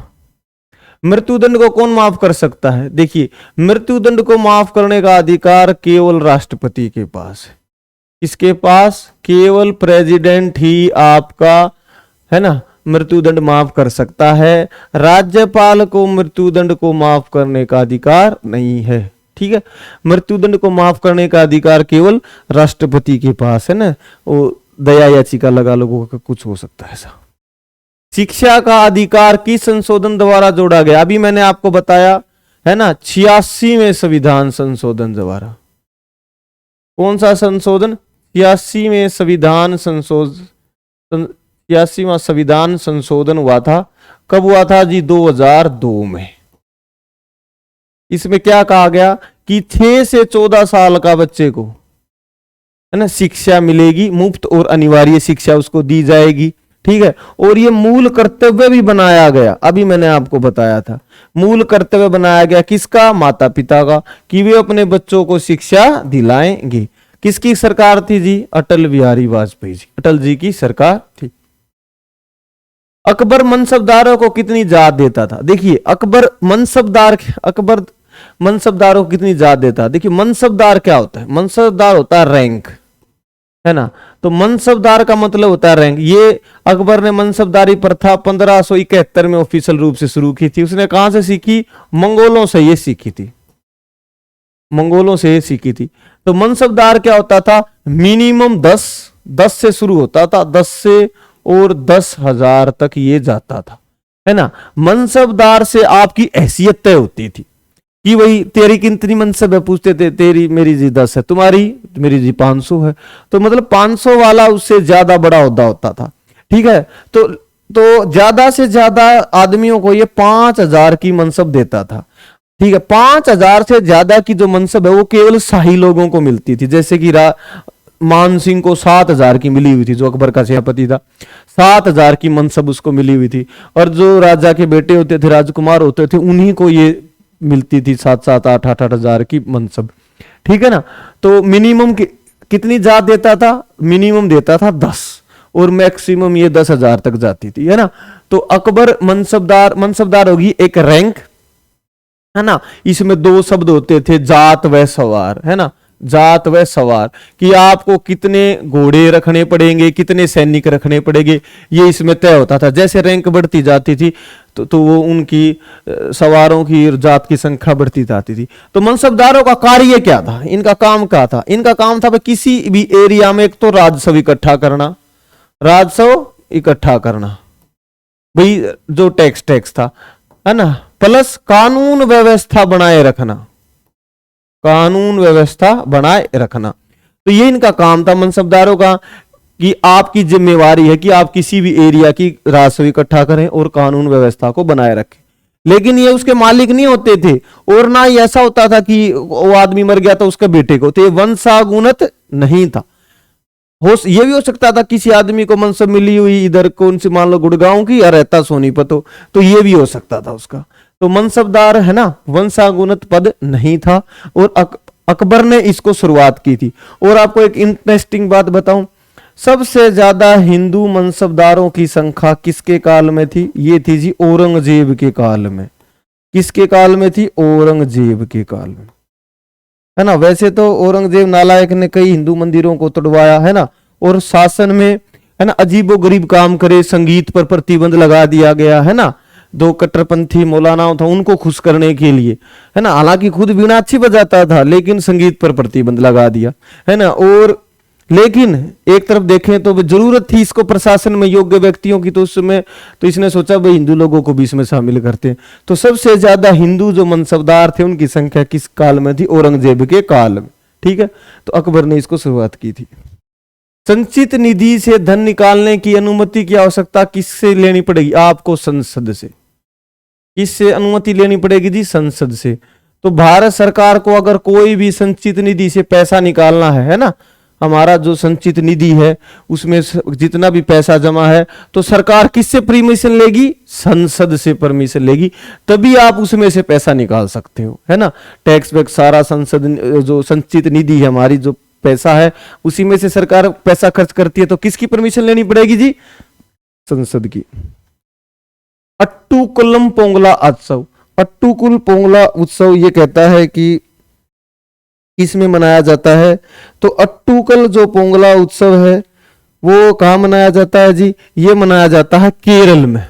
मृत्युदंड को कौन माफ कर सकता है? देखिए, मृत्युदंड को माफ करने का अधिकार केवल राष्ट्रपति के पास है। किसके पास? केवल प्रेसिडेंट ही आपका, है ना, मृत्युदंड माफ कर सकता है। राज्यपाल को मृत्युदंड को माफ करने का अधिकार नहीं है, ठीक है। मृत्युदंड को माफ करने का अधिकार केवल राष्ट्रपति के पास है ना। वो दया याचिका लगा लोगों का कुछ हो सकता है ऐसा। शिक्षा का अधिकार किस संशोधन द्वारा जोड़ा गया? अभी मैंने आपको बताया, है ना, 86वें संविधान संशोधन द्वारा। कौन सा संशोधन? 86वें संविधान संशोधन, 86वां संविधान संशोधन हुआ था। कब हुआ था जी? 2002 में। इसमें क्या कहा गया कि 6 से 14 साल का बच्चे को, है ना, शिक्षा मिलेगी, मुफ्त और अनिवार्य शिक्षा उसको दी जाएगी, ठीक है। और ये मूल कर्तव्य भी बनाया गया। अभी मैंने आपको बताया था, मूल कर्तव्य बनाया गया किसका? माता पिता का, कि वे अपने बच्चों को शिक्षा दिलाएंगे। किसकी सरकार थी जी? अटल बिहारी वाजपेयी जी, अटल जी की सरकार थी। अकबर मनसबदारों को कितनी जात देता था? देखिए, अकबर मनसबदारों को कितनी जात देता? देखिए, मनसबदार क्या होता है? मनसबदार होता है रैंक, है ना। तो मनसबदार का मतलब होता है रैंक। ये अकबर ने मनसबदारी प्रथा 1571 में ऑफिशियल रूप से शुरू की थी। उसने कहां से सीखी? मंगोलों से ये सीखी थी, मंगोलों से ये सीखी थी। तो मनसबदार क्या होता था? मिनिमम 10 से शुरू होता था, 10 से और 10,000 तक ये जाता था, है ना। मनसबदार से आपकी हैसियत तय होती थी कि वही तेरी कितनी मनसब है, पूछते थे। तेरी, मेरी जी 10 है, तुम्हारी, मेरी जी 500 है। तो मतलब 500 वाला उससे ज्यादा बड़ा ओहदा होता था, ठीक है। तो ज्यादा से ज्यादा आदमियों को ये 5,000 की मनसब देता था, ठीक है। 5,000 से ज्यादा की जो मनसब है वो केवल शाही लोगों को मिलती थी। जैसे कि मान सिंह को 7,000 की मिली हुई थी, जो अकबर का सेनापति था। 7,000 की मनसब उसको मिली हुई थी। और जो राजा के बेटे होते थे, राजकुमार होते थे, उन्हीं को ये मिलती थी 7-7, 8-8 हजार की मनसब, ठीक है ना। तो मिनिमम कितनी जात देता था? मिनिमम देता था 10 और मैक्सिमम ये 10,000 तक जाती थी, है ना। तो अकबर मनसबदार होगी एक रैंक, है ना। इसमें 2 शब्द होते थे, जात व सवार, है ना। जात व सवार, कि आपको कितने घोड़े रखने पड़ेंगे, कितने सैनिक रखने पड़ेंगे, ये इसमें तय होता था। जैसे रैंक बढ़ती जाती थी तो वो उनकी सवारों की जात की संख्या बढ़ती जाती थी। तो मनसबदारों का कार्य क्या था? इनका काम क्या था? इनका काम था किसी भी एरिया में एक तो राजस्व इकट्ठा करना, राजस्व इकट्ठा करना, भाई जो टैक्स था, है ना, प्लस कानून व्यवस्था बनाए रखना, कानून व्यवस्था बनाए रखना। तो ये इनका काम था मनसबदारों का, कि आपकी जिम्मेवारी है कि आप किसी भी एरिया की राजस्व इकट्ठा करें और कानून व्यवस्था को बनाए रखें। लेकिन ये उसके मालिक नहीं होते थे, और ना ही ऐसा होता था कि वो आदमी मर गया तो उसके बेटे को, तो ये वंशागुणत नहीं था। ये भी हो सकता था किसी आदमी को मनसब मिली हुई इधर कौन सी, मान लो गुड़गांव की, या रहता सोनीपत हो, तो ये भी हो सकता था उसका। तो मनसबदार, है ना, वंशागुणत पद नहीं था, और अकबर ने इसको शुरुआत की थी। और आपको एक इंटरेस्टिंग बात बताऊं, सबसे ज्यादा हिंदू मनसबदारों की संख्या किसके काल में थी? ये थी जी औरंगजेब के काल में। किसके काल में थी? औरंगजेब के काल में, है ना। वैसे तो औरंगजेब नालायक ने कई हिंदू मंदिरों को तोड़वाया, है ना, और शासन में, है ना, अजीबोगरीब काम करे, संगीत पर प्रतिबंध लगा दिया गया, है ना। 2 कट्टरपंथी मौलानाओं था, उनको खुश करने के लिए, है ना। हालांकि खुद वीणा अच्छी बजाता था, लेकिन संगीत पर प्रतिबंध लगा दिया, है ना। और लेकिन एक तरफ देखें तो जरूरत थी इसको प्रशासन में योग्य व्यक्तियों की, तो उसमें तो इसने सोचा भाई हिंदू लोगों को भी इसमें शामिल करते हैं। तो सबसे ज्यादा हिंदू जो मनसबदार थे उनकी संख्या किस काल में थी? औरंगजेब के काल में, ठीक है। तो अकबर ने इसको शुरुआत की थी। संचित निधि से धन निकालने की अनुमति की आवश्यकता किससे लेनी पड़ेगी? आपको संसद से। किससे अनुमति लेनी पड़ेगी जी? संसद से। तो भारत सरकार को अगर कोई भी संचित निधि से पैसा निकालना है ना, हमारा जो संचित निधि है उसमें जितना भी पैसा जमा है तो सरकार किससे परमिशन लेगी? संसद से परमिशन लेगी, तभी आप उसमें से पैसा निकाल सकते हो, है ना। टैक्स वैक्स सारा संसद, जो संचित निधि है हमारी, जो पैसा है उसी में से सरकार पैसा खर्च करती है, तो किसकी परमिशन लेनी पड़ेगी जी? संसद की। अट्टुकुलम पोंगला उत्सव, अट्टुकुल पोंगला उत्सव ये कहता है कि किसमें मनाया जाता है? तो अट्टुकल जो पोंगला उत्सव है वो कहां मनाया जाता है जी? ये मनाया जाता है केरल में।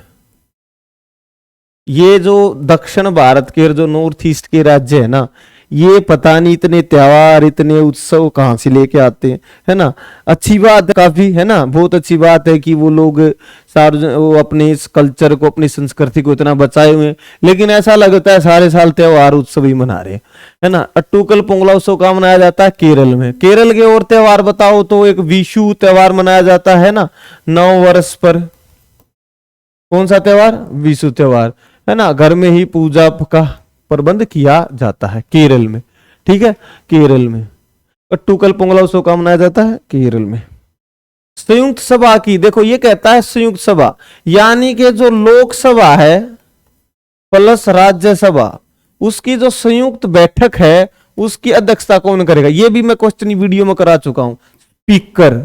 ये जो दक्षिण भारत के जो नॉर्थ ईस्ट के राज्य है ना, ये पता नहीं इतने त्योहार इतने उत्सव कहाँ से लेके आते हैं, है ना। अच्छी बात काफी, है ना, बहुत अच्छी बात है कि वो लोग वो अपने इस कल्चर को, अपनी संस्कृति को इतना बचाए हुए हैं, लेकिन ऐसा लगता है सारे साल त्योहार उत्सव ही मना रहे हैं, है ना। अट्टुकल पोंगला उत्सव कहाँ मनाया जाता है? केरल में। केरल के और त्योहार बताओ तो एक विशु त्योहार मनाया जाता है ना, 9 वर्ष पर। कौन सा त्योहार? विशु त्योहार, है ना। घर में ही पूजा का प्रबंध किया जाता है केरल में, ठीक है, केरल में। अट्टुकल पोंगला उत्सव कहाँ मनाया जाता है? केरल में। संयुक्त सभा की, देखो ये कहता है संयुक्त सभा, यानी कि जो लोकसभा है प्लस राज्यसभा, उसकी जो संयुक्त बैठक है उसकी अध्यक्षता कौन करेगा? ये भी मैं क्वेश्चन वीडियो में करा चुका हूं। स्पीकर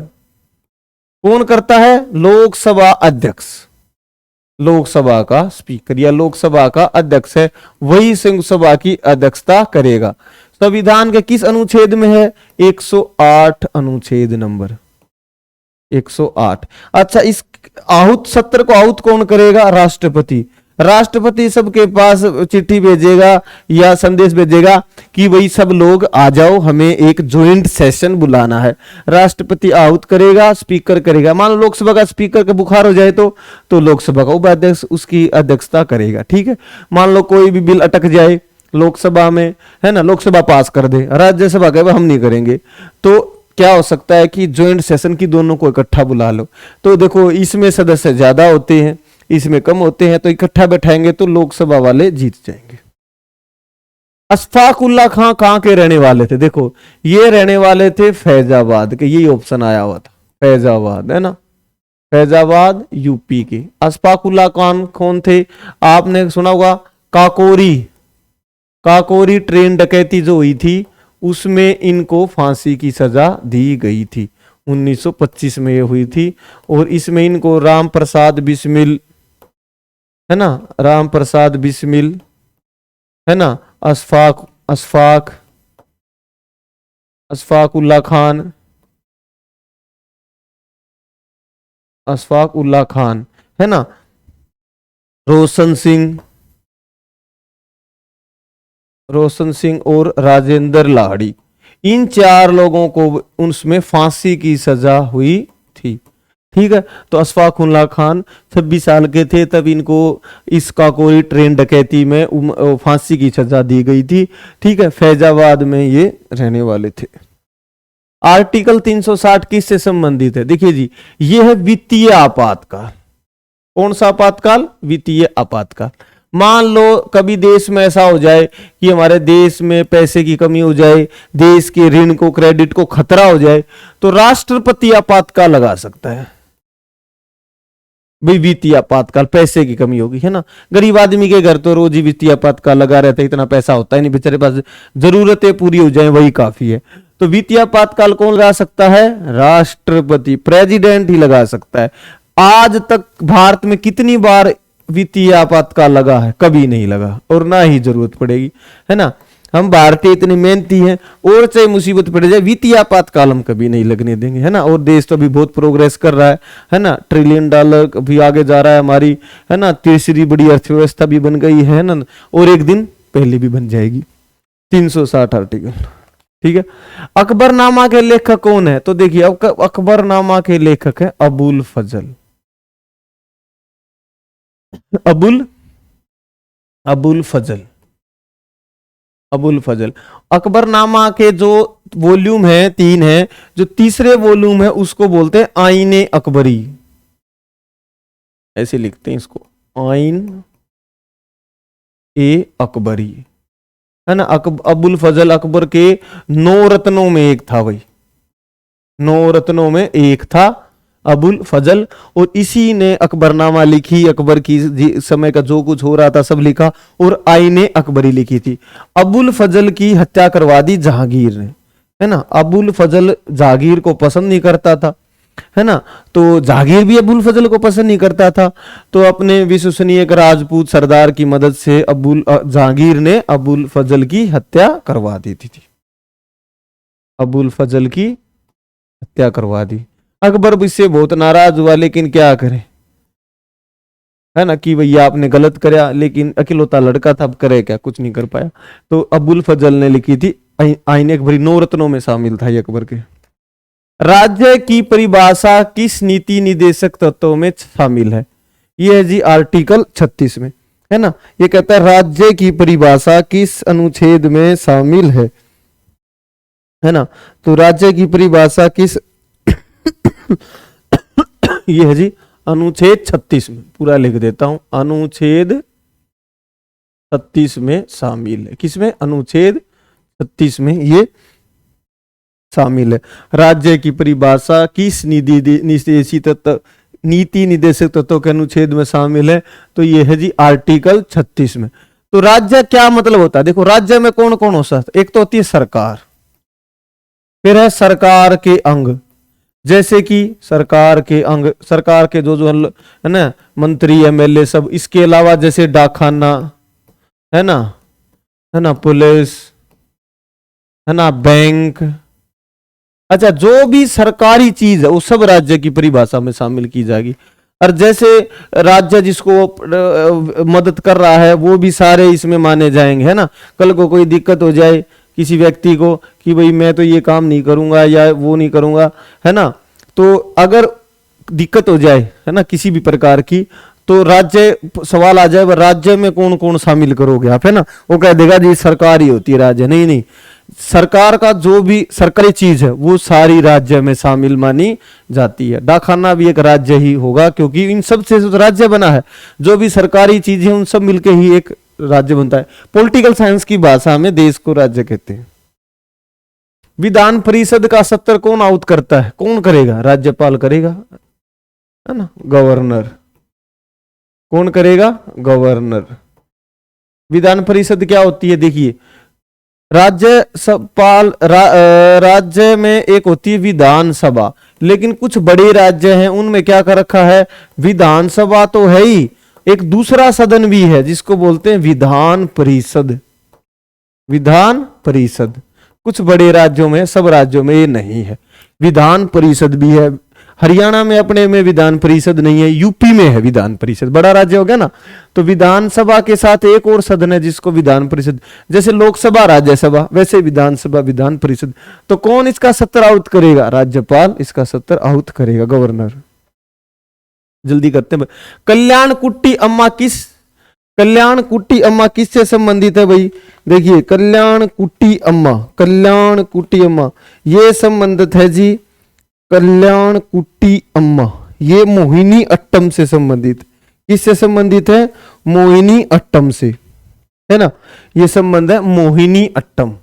कौन करता है? लोकसभा अध्यक्ष, लोकसभा का स्पीकर या लोकसभा का अध्यक्ष है, वही संयुक्त सभा की अध्यक्षता करेगा। संविधान के किस अनुच्छेद में है? 108 अनुच्छेद नंबर 108। अच्छा, इस आहूत सत्र को आहूत कौन करेगा? राष्ट्रपति। राष्ट्रपति सबके पास चिट्ठी भेजेगा या संदेश भेजेगा कि वही सब लोग आ जाओ, हमें एक ज्वाइंट सेशन बुलाना है। राष्ट्रपति आहूत करेगा, स्पीकर करेगा। मान लो लोकसभा का स्पीकर का बुखार हो जाए तो लोकसभा का उपाध्यक्ष उसकी अध्यक्षता करेगा, ठीक है। मान लो कोई भी बिल अटक जाए लोकसभा में, है ना, लोकसभा पास कर दे, राज्यसभा कहे हम नहीं करेंगे, तो क्या हो सकता है कि ज्वाइंट सेशन की दोनों को इकट्ठा बुला लो। तो देखो इसमें सदस्य ज्यादा होते हैं, इसमें कम होते हैं, तो इकट्ठा बैठाएंगे तो लोकसभा वाले जीत जाएंगे। अशफाक उल्ला खां कहां के रहने वाले थे? देखो ये रहने वाले थे फैजाबाद के, यही ऑप्शन आया हुआ था, फैजाबाद, है ना, फैजाबाद यूपी के। अशफाक उल्ला खान कौन थे? आपने सुना होगा काकोरी, काकोरी ट्रेन डकैती जो हुई थी उसमें इनको फांसी की सजा दी गई थी, 1925 में ये हुई थी। और इसमें इनको राम प्रसाद बिस्मिल, है ना, राम प्रसाद बिस्मिल, है ना, अशफाक अशफाक अशफाक उल्ला खान, अशफाक उल्ला खान, है ना, रोशन सिंह, रोशन सिंह और राजेंद्र लाहड़ी, इन 4 लोगों को उसमें फांसी की सजा हुई थी, ठीक है। तो अशफाक उल्ला खान 26 साल के थे तब इनको इसका कोई ट्रेन डकैती में फांसी की सजा दी गई थी, ठीक है। फैजाबाद में ये रहने वाले थे। आर्टिकल 360 किससे संबंधित है? देखिए जी, ये है वित्तीय आपातकाल। कौन सा आपातकाल? वित्तीय आपातकाल। मान लो कभी देश में ऐसा हो जाए कि हमारे देश में पैसे की कमी हो जाए, देश के ऋण को, क्रेडिट को खतरा हो जाए, तो राष्ट्रपति आपातकाल लगा सकता है। भाई वित्तीय आपातकाल, पैसे की कमी होगी, है ना। गरीब आदमी के घर तो रोज ही वित्तीय आपातकाल लगा रहता है, इतना पैसा होता है नहीं बेचारे पास, जरूरतें पूरी हो जाए वही काफी है। तो वित्तीय आपातकाल कौन लगा सकता है? राष्ट्रपति, प्रेसिडेंट ही लगा सकता है। आज तक भारत में कितनी बार वित्तीय आपातकाल लगा है? कभी नहीं लगा और ना ही जरूरत पड़ेगी, है ना। हम भारतीय इतनी मेहनती हैं, और चाहे मुसीबत पड़ जाए वित्तीय आपातकाल हम कभी नहीं लगने देंगे, है ना। और देश तो अभी बहुत प्रोग्रेस कर रहा है ना, $1 ट्रिलियन भी आगे जा रहा है हमारी, है ना, तीसरी बड़ी अर्थव्यवस्था भी बन गई है ना, और एक दिन पहले भी बन जाएगी। 360 आर्टिकल, ठीक है। अकबरनामा के लेखक कौन है? तो देखिए अकबरनामा के लेखक है अबुल फजल, अबुल फजल, अबुल फजल। अकबरनामा के जो वॉल्यूम है 3 है, जो तीसरे वॉल्यूम है उसको बोलते हैं आईने अकबरी, ऐसे लिखते हैं इसको, आइन ए अकबरी, है ना। अबुल फजल अकबर के 9 रत्नों में एक था भाई, 9 रत्नों में एक था अबुल फजल, और इसी ने अकबरनामा लिखी, अकबर की समय का जो कुछ हो रहा था सब लिखा, और आईने अकबरी लिखी थी। अबुल फजल की हत्या करवा दी जहांगीर ने, है ना। अबुल फजल जहांगीर को पसंद नहीं करता था, है ना, तो जहांगीर भी अबुल फजल को पसंद नहीं करता था। तो अपने विश्वसनीय एक राजपूत सरदार की मदद से जहांगीर ने अबुल फजल की हत्या करवा दी थी। अबुल फजल की हत्या करवा दी। अकबर इससे बहुत नाराज हुआ, लेकिन क्या करे, है ना, कि भैया आपने गलत कराया, लेकिन अकेलौता लड़का था, अब करे क्या, कुछ नहीं कर पाया। तो अबुल फजल ने लिखी थी आईने अकबरी, 9 रत्नों में शामिल था ये अकबर के। राज्य की परिभाषा किस नीति निदेशक तत्वों में शामिल है? ये है जी आर्टिकल 36 में, है ना। ये कहता है राज्य की परिभाषा किस अनुच्छेद में शामिल है ना। तो राज्य की परिभाषा किस ये है जी अनुच्छेद 36 में, पूरा लिख देता हूं, अनुच्छेद 36 में शामिल है। किसमें? अनुच्छेद 36 में ये शामिल है। राज्य की परिभाषा किस नीति निदेशक तत्वों के अनुच्छेद में शामिल है? तो ये है जी आर्टिकल 36 में। तो राज्य क्या मतलब होता है? देखो, राज्य में कौन कौन हो सकता है? एक तो होती है सरकार, फिर है सरकार के अंग, जैसे कि सरकार के अंग, सरकार के जो है ना मंत्री एमएलए सब। इसके अलावा जैसे डाकखाना, है ना, पुलिस, है ना, बैंक। अच्छा, जो भी सरकारी चीज है वो सब राज्य की परिभाषा में शामिल की जाएगी। और जैसे राज्य जिसको मदद कर रहा है वो भी सारे इसमें माने जाएंगे, है ना। कल को कोई दिक्कत हो जाए किसी व्यक्ति को कि भाई मैं तो ये काम नहीं करूंगा या वो नहीं करूंगा, है ना, तो अगर दिक्कत हो जाए, है ना, किसी भी प्रकार की, तो राज्य सवाल आ जाए राज्य में कौन कौन शामिल करोगे आप, है ना। वो कह देगा जी सरकार ही होती है राज्य। नहीं, सरकार का जो भी सरकारी चीज है वो सारी राज्य में शामिल मानी जाती है। डाकखाना भी एक राज्य ही होगा, क्योंकि इन सब से राज्य बना है। जो भी सरकारी चीजें उन सब मिलके ही एक राज्य बनता है। पॉलिटिकल साइंस की भाषा में देश को राज्य कहते हैं। विधान परिषद का सत्र कौन आउट करता है? कौन करेगा? राज्यपाल करेगा, है ना, गवर्नर। कौन करेगा? गवर्नर। विधान परिषद क्या होती है? देखिए, राज्य में एक होती है विधानसभा, लेकिन कुछ बड़े राज्य हैं उनमें क्या कर रखा है? विधानसभा तो है ही, एक दूसरा सदन भी है जिसको बोलते हैं विधान परिषद। विधान परिषद कुछ बड़े राज्यों में, सब राज्यों में ये नहीं है। विधान परिषद भी है। हरियाणा में अपने में विधान परिषद नहीं है, यूपी में है विधान परिषद, बड़ा राज्य हो गया ना। तो विधानसभा के साथ एक और सदन है जिसको विधान परिषद, जैसे लोकसभा राज्यसभा, वैसे विधानसभा विधान परिषद। तो कौन इसका सत्र आउट करेगा? राज्यपाल इसका सत्र आउट करेगा, गवर्नर। जल्दी करते हैं। कल्याण कुट्टी अम्मा किससे संबंधित है भाई? देखिए, कल्याण कुट्टी अम्मा ये संबंधित है जी, कल्याण कुट्टी अम्मा ये मोहिनी अट्टम से संबंधित। किससे संबंधित है? मोहिनी अट्टम से, है ना। ये संबंध है मोहिनी अट्टम।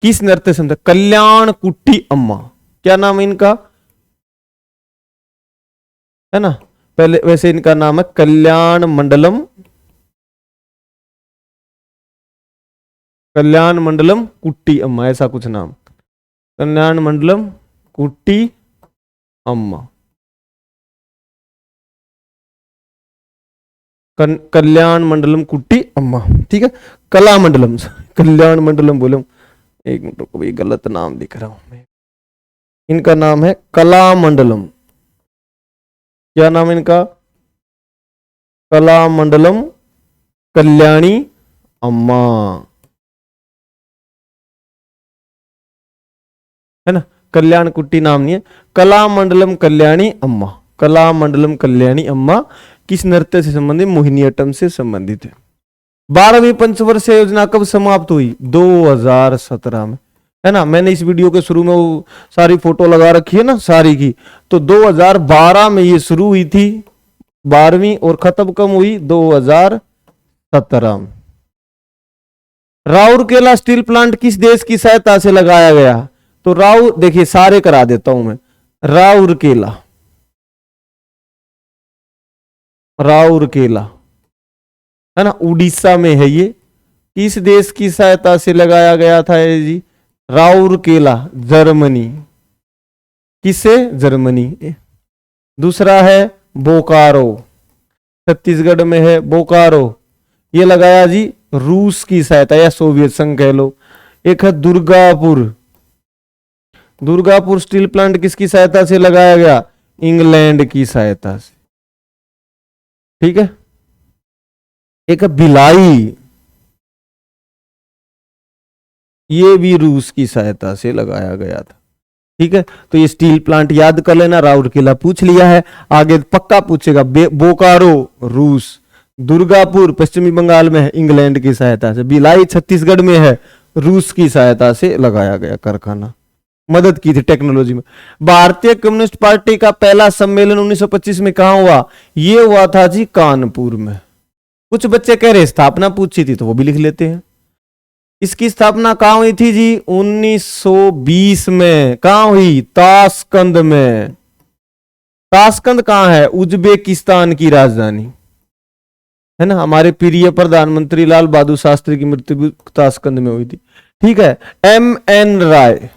किस नृत्य से? कल्याण कुट्टी अम्मा। क्या नाम है इनका? है ना, पहले वैसे इनका नाम है कल्याण मंडलम कुट्टी अम्मा, ऐसा कुछ नाम, कल्याण मंडलम कुट्टी अम्मा। कल्याण मंडलम कुट्टी अम्मा, ठीक है। कल्याण मंडलम बोलो, एक मिनट को भाई, गलत नाम लिख रहा हूं मैं। इनका नाम है कलामंडलम। क्या नाम है इनका? कलामंडलम कल्याणी अम्मा, है ना। कल्याण कुट्टी नाम नहीं है, कलामंडलम कल्याणी अम्मा। कलामंडलम कल्याणी अम्मा किस नृत्य से संबंधित? मोहिनी अट्टम से संबंधित है। 12वीं पंचवर्षीय योजना कब समाप्त हुई? 2017 में, है ना। मैंने इस वीडियो के शुरू में वो सारी फोटो लगा रखी है ना सारी की। तो 2012 में ये शुरू हुई थी 12वीं, और खत्म कब हुई? 2017 में। राउरकेला स्टील प्लांट किस देश की सहायता से लगाया गया? तो देखिए सारे करा देता हूं मैं। राउरकेला, राउरकेला है ना, उड़ीसा में है ये। किस देश की सहायता से लगाया गया था ये जी? राउरकेला, जर्मनी। किससे? जर्मनी। दूसरा है बोकारो, छत्तीसगढ़ में है बोकारो, ये लगाया जी रूस की सहायता या सोवियत संघ कह लो। एक है दुर्गापुर, दुर्गापुर स्टील प्लांट किसकी सहायता से लगाया गया? इंग्लैंड की सहायता से। ठीक है। एक है भिलाई, ये भी रूस की सहायता से लगाया गया था। ठीक है, तो ये स्टील प्लांट याद कर लेना। राउरकेला पूछ लिया है, आगे पक्का पूछेगा। बोकारो रूस, दुर्गापुर पश्चिमी बंगाल में है, इंग्लैंड की सहायता से। भिलाई छत्तीसगढ़ में है, रूस की सहायता से लगाया गया कारखाना, मदद की थी टेक्नोलॉजी में। भारतीय कम्युनिस्ट पार्टी का पहला सम्मेलन 1925 में कहां हुआ? ये हुआ था जी कानपुर में। कुछ बच्चे कह रहे स्थापना पूछी थी, तो वो भी लिख लेते हैं। इसकी स्थापना कहां हुई थी जी? 1920 में। कहां हुई? ताशकंद में। ताशकंद कहां है? उज्बेकिस्तान की राजधानी है ना। हमारे प्रिय प्रधानमंत्री लाल बहादुर शास्त्री की मृत्यु भी ताशकंद में हुई थी। ठीक है। एम.एन. राय,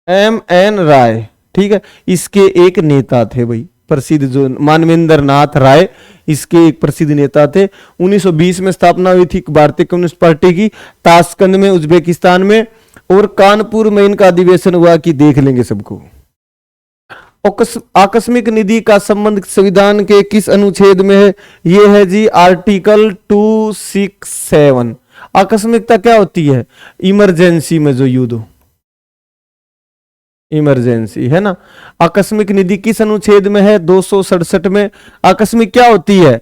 एम.एन. राय, ठीक है, इसके एक नेता थे भाई प्रसिद्ध, जो मानवेंद्र नाथ राय, इसके एक प्रसिद्ध नेता थे। 1920 में स्थापना हुई थी भारतीय कम्युनिस्ट पार्टी की, ताशकंद में उज्बेकिस्तान में, और कानपुर में इनका अधिवेशन हुआ कि देख लेंगे सबको। आकस्मिक निधि का संबंध संविधान के किस अनुच्छेद में है? ये है जी आर्टिकल 267। आकस्मिकता क्या होती है? इमरजेंसी में जो युद्ध हो, इमरजेंसी है ना। आकस्मिक निधि किस अनुच्छेद में है? 267 में। आकस्मिक क्या होती है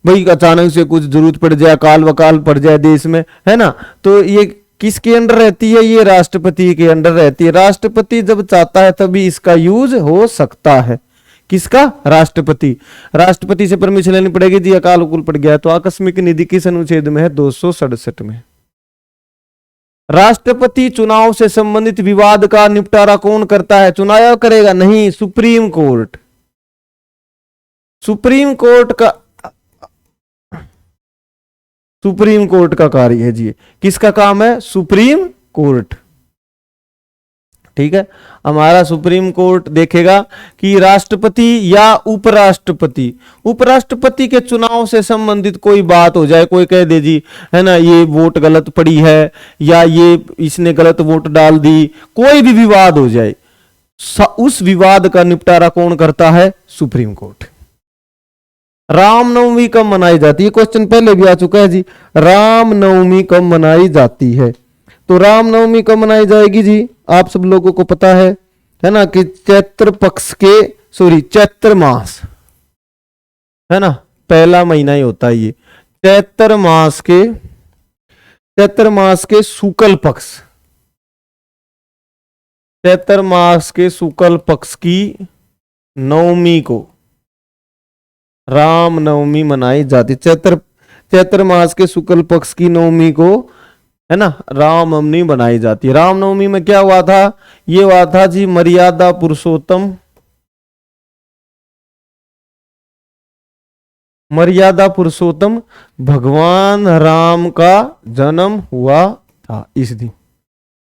भाई? अचानक से कुछ जरूरत पड़ जाए, अकाल वकाल पड़ जाए देश में, है ना, तो ये किसके अंडर रहती है? ये राष्ट्रपति के अंडर रहती है। राष्ट्रपति जब चाहता है तभी इसका यूज हो सकता है। किसका? राष्ट्रपति। राष्ट्रपति से परमिशन लेनी पड़ेगी जी, अकाल वकुल पड़ गया। तो आकस्मिक निधि किस अनुच्छेद में है? 267 में। राष्ट्रपति चुनाव से संबंधित विवाद का निपटारा कौन करता है? चुनाव आयोग करेगा? नहीं, सुप्रीम कोर्ट। सुप्रीम कोर्ट का, सुप्रीम कोर्ट का कार्य है जी। किसका काम है? Supreme court. ठीक है, हमारा सुप्रीम कोर्ट देखेगा कि राष्ट्रपति या उपराष्ट्रपति, उपराष्ट्रपति के चुनाव से संबंधित कोई बात हो जाए, कोई कह दे जी, है ना, ये वोट गलत पड़ी है, या ये इसने गलत वोट डाल दी, कोई भी विवाद हो जाए, उस विवाद का निपटारा कौन करता है? Supreme court. रामनवमी कब मनाई जाती है? क्वेश्चन पहले भी आ चुका है जी। रामनवमी कब मनाई जाती है? तो रामनवमी कब मनाई जाएगी जी? आप सब लोगों को पता है ना, कि चैत्र पक्ष के, सॉरी चैत्र मास, है ना, पहला महीना ही होता है ये। चैत्र मास के शुक्ल पक्ष, चैत्र मास के शुक्ल पक्ष की नवमी को राम नवमी मनाई जाती। चैत्र मास के शुक्ल पक्ष की नवमी को, है ना, राम नवमी बनाई जाती है। राम नवमी में क्या हुआ था? ये हुआ था जी मर्यादा पुरुषोत्तम, मर्यादा पुरुषोत्तम भगवान राम का जन्म हुआ था इस दिन,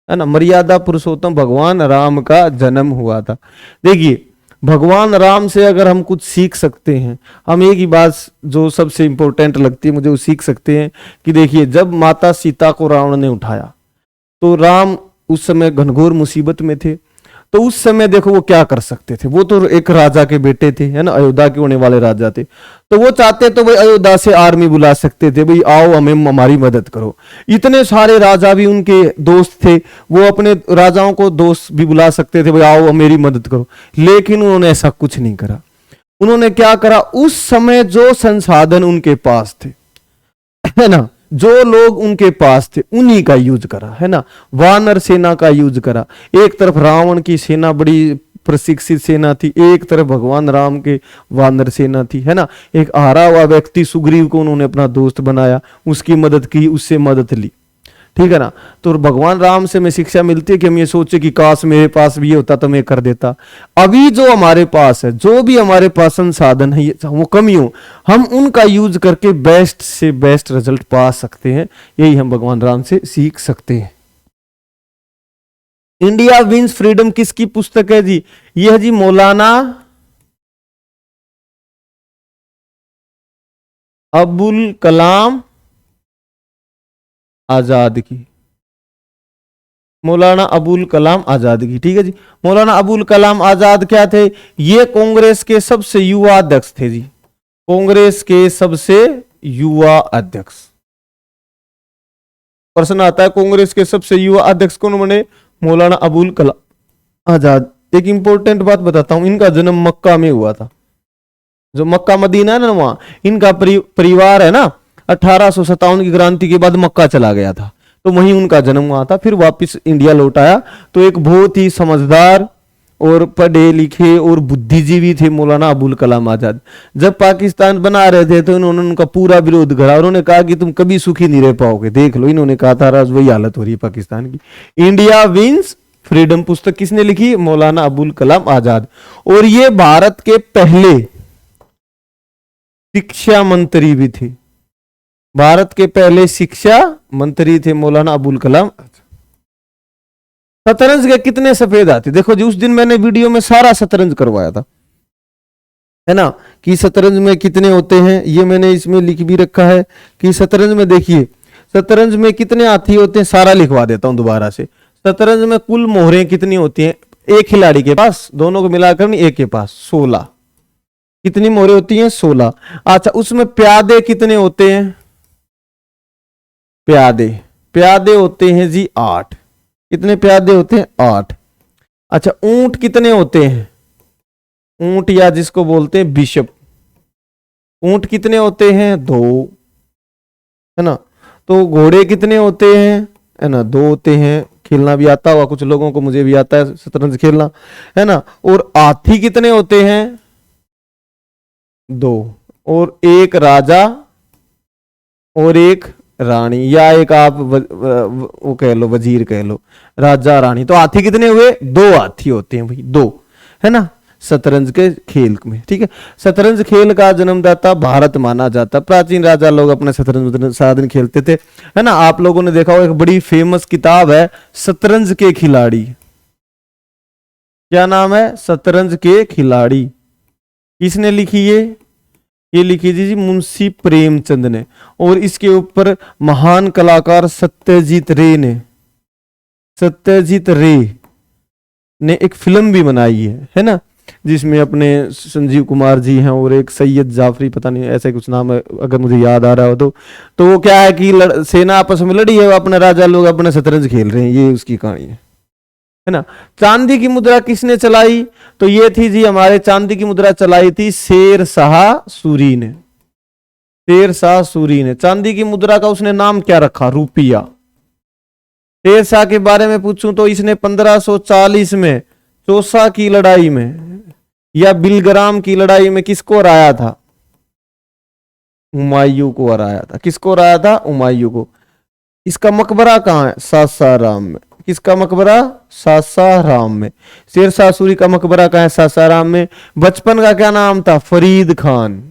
है ना। मर्यादा पुरुषोत्तम भगवान राम का जन्म हुआ था। देखिए, भगवान राम से अगर हम कुछ सीख सकते हैं, हम एक ही बात जो सबसे इंपॉर्टेंट लगती है मुझे, वो सीख सकते हैं कि देखिए, जब माता सीता को रावण ने उठाया तो राम उस समय घनघोर मुसीबत में थे। तो उस समय देखो वो क्या कर सकते थे, वो तो एक राजा के बेटे थे, है ना, अयोध्या के होने वाले राजा थे। तो वो चाहते तो भाई अयोध्या से आर्मी बुला सकते थे, भाई आओ हमें हमारी मदद करो। इतने सारे राजा भी उनके दोस्त थे, वो अपने राजाओं को दोस्त भी बुला सकते थे, भाई आओ मेरी मदद करो। लेकिन उन्होंने ऐसा कुछ नहीं करा। उन्होंने क्या करा? उस समय जो संसाधन उनके पास थे, है ना, जो लोग उनके पास थे, उन्हीं का यूज करा, है ना। वानर सेना का यूज करा। एक तरफ रावण की सेना बड़ी प्रशिक्षित सेना थी, एक तरफ भगवान राम के वानर सेना थी, है ना। एक हारा हुआ व्यक्ति सुग्रीव को उन्होंने अपना दोस्त बनाया, उसकी मदद की, उससे मदद ली, ठीक है ना। तो भगवान राम से हमें शिक्षा मिलती है कि हम ये सोचे कि काश मेरे पास भी ये होता तो मैं कर देता। अभी जो हमारे पास है, जो भी हमारे पास संसाधन है, वो कमी हो, हम उनका यूज करके बेस्ट से बेस्ट रिजल्ट पा सकते हैं। यही हम भगवान राम से सीख सकते हैं। इंडिया विंस फ्रीडम किसकी पुस्तक है जी? ये है जी मौलाना अबुल कलाम आजाद की। मौलाना अबुल कलाम आजाद की, ठीक है जी। मौलाना अबुल कलाम आजाद क्या थे? ये कांग्रेस के सबसे युवा अध्यक्ष थे जी, कांग्रेस के सबसे युवा अध्यक्ष। प्रश्न आता है कांग्रेस के सबसे युवा अध्यक्ष कौन बने? मौलाना अबुल कलाम आजाद। एक इंपॉर्टेंट बात बताता हूं, इनका जन्म मक्का में हुआ था। जो मक्का मदीना है ना, वहां इनका परिवार है ना, 1857 की क्रांति के बाद मक्का चला गया था, तो वहीं उनका जन्म हुआ था। फिर वापस इंडिया लौट आया। तो एक बहुत ही समझदार और पढ़े लिखे और बुद्धिजीवी थे मौलाना अबुल कलाम आजाद। जब पाकिस्तान बना रहे थे तो इन्होंने उनका पूरा विरोध करा। उन्होंने कहा कि तुम कभी सुखी नहीं रह पाओगे। देख लो, इन्होंने कहा था आज वही हालत हो रही है पाकिस्तान की। इंडिया विंस फ्रीडम पुस्तक किसने लिखी? मौलाना अबुल कलाम आजाद। और ये भारत के पहले शिक्षा मंत्री भी थे। भारत के पहले शिक्षा मंत्री थे मौलाना अबुल कलाम। शतरंज के कितने सफेद हाथी? देखो जी, उस दिन मैंने वीडियो में सारा शतरंज करवाया था, है ना, कि शतरंज में कितने होते हैं। ये मैंने इसमें लिख भी रखा है कि शतरंज में देखिए, शतरंज में कितने हाथी होते हैं, सारा लिखवा देता हूं दोबारा से। शतरंज में कुल मोहरें कितनी होती हैं एक खिलाड़ी के पास? दोनों को मिलाकर नहीं, एक के पास 16। कितनी मोहरें होती हैं? 16। अच्छा, उसमें प्यादे कितने होते हैं? प्यादे होते हैं जी 8। कितने प्यादे होते हैं? 8। अच्छा, ऊंट कितने होते हैं? ऊंट या जिसको बोलते हैं बिशप, ऊंट कितने होते हैं? 2, है ना। तो घोड़े कितने होते हैं? है ना, 2 होते हैं। खेलना भी आता होगा कुछ लोगों को, मुझे भी आता है शतरंज खेलना, है ना। और हाथी कितने होते हैं? 2। और एक राजा और एक रानी, या एक आप वो कह लो, वजीर कह लो, राजा रानी। तो हाथी कितने हुए? 2 हाथी होते हैं भाई, 2, है ना, शतरंज के खेल में। ठीक है, शतरंज खेल का जन्मदाता भारत माना जाता। प्राचीन राजा लोग अपने शतरंज सारा दिन खेलते थे, है ना। आप लोगों ने देखा हो, एक बड़ी फेमस किताब है शतरंज के खिलाड़ी। क्या नाम है? शतरंज के खिलाड़ी। किसने लिखी? ये लिखी थी जी मुंशी प्रेमचंद ने। और इसके ऊपर महान कलाकार सत्यजीत रे ने एक फिल्म भी बनाई है ना, जिसमें अपने संजीव कुमार जी हैं और एक सैयद जाफरी, पता नहीं ऐसा कुछ नाम है अगर मुझे याद आ रहा हो तो वो क्या है कि सेना आपस में लड़ी है, अपने राजा लोग अपने शतरंज खेल रहे हैं, ये उसकी कहानी है ना। चांदी की मुद्रा किसने चलाई? तो ये थी जी, हमारे चांदी की मुद्रा चलाई थी शेर शाह सूरी ने। शेर शाह सूरी ने चांदी की मुद्रा का उसने नाम क्या रखा? रुपया। शेर शाह के बारे में पूछूं तो इसने 1540 में चौसा की लड़ाई में या बिलग्राम की लड़ाई में किसको हराया था? हुमायूं को हराया था। किसको हराया था? हुमायूं को। इसका मकबरा कहां है? सासाराम में। किसका मकबरा? सासाराम में। शेर शाह सूरी का मकबरा कहां है? सासाराम में। बचपन का क्या नाम था? फरीद खान।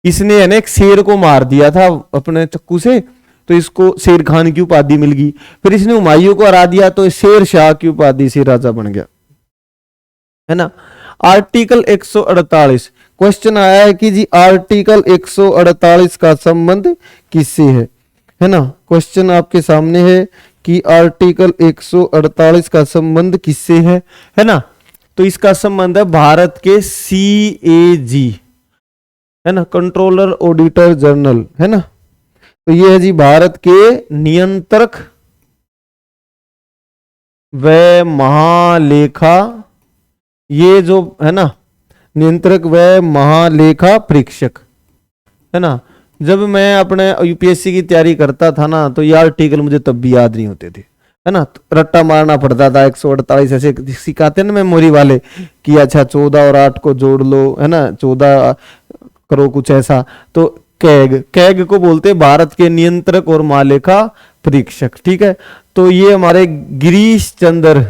इसने एक शेर को मार दिया था अपने चक्कू से, तो इसको शेर खान की उपाधि मिल गई। फिर इसने हुमायूं को हरा दिया तो शेर शाह की उपाधि से राजा बन गया, है ना। आर्टिकल 148 क्वेश्चन आया है कि जी आर्टिकल 148 का संबंध किससे है ना। क्वेश्चन आपके सामने है कि आर्टिकल 148 का संबंध किससे है ना। तो इसका संबंध है भारत के CAG, है ना, कंट्रोलर ऑडिटर जनरल, है ना। तो ये है जी भारत के नियंत्रक व महालेखा, ये जो है ना, नियंत्रक व महालेखा परीक्षक, है ना। जब मैं अपने UPSC की तैयारी करता था ना, तो ये आर्टिकल मुझे तब भी याद नहीं होते थे, है ना। रट्टा मारना पड़ता था। 148 ऐसे सिखाते ना मेमोरी वाले कि अच्छा 14 और 8 को जोड़ लो, है ना, 14 करो, कुछ ऐसा। तो कैग, कैग को बोलते हैं भारत के नियंत्रक और महालेखा परीक्षक। ठीक है, तो ये हमारे गिरीश चंद्र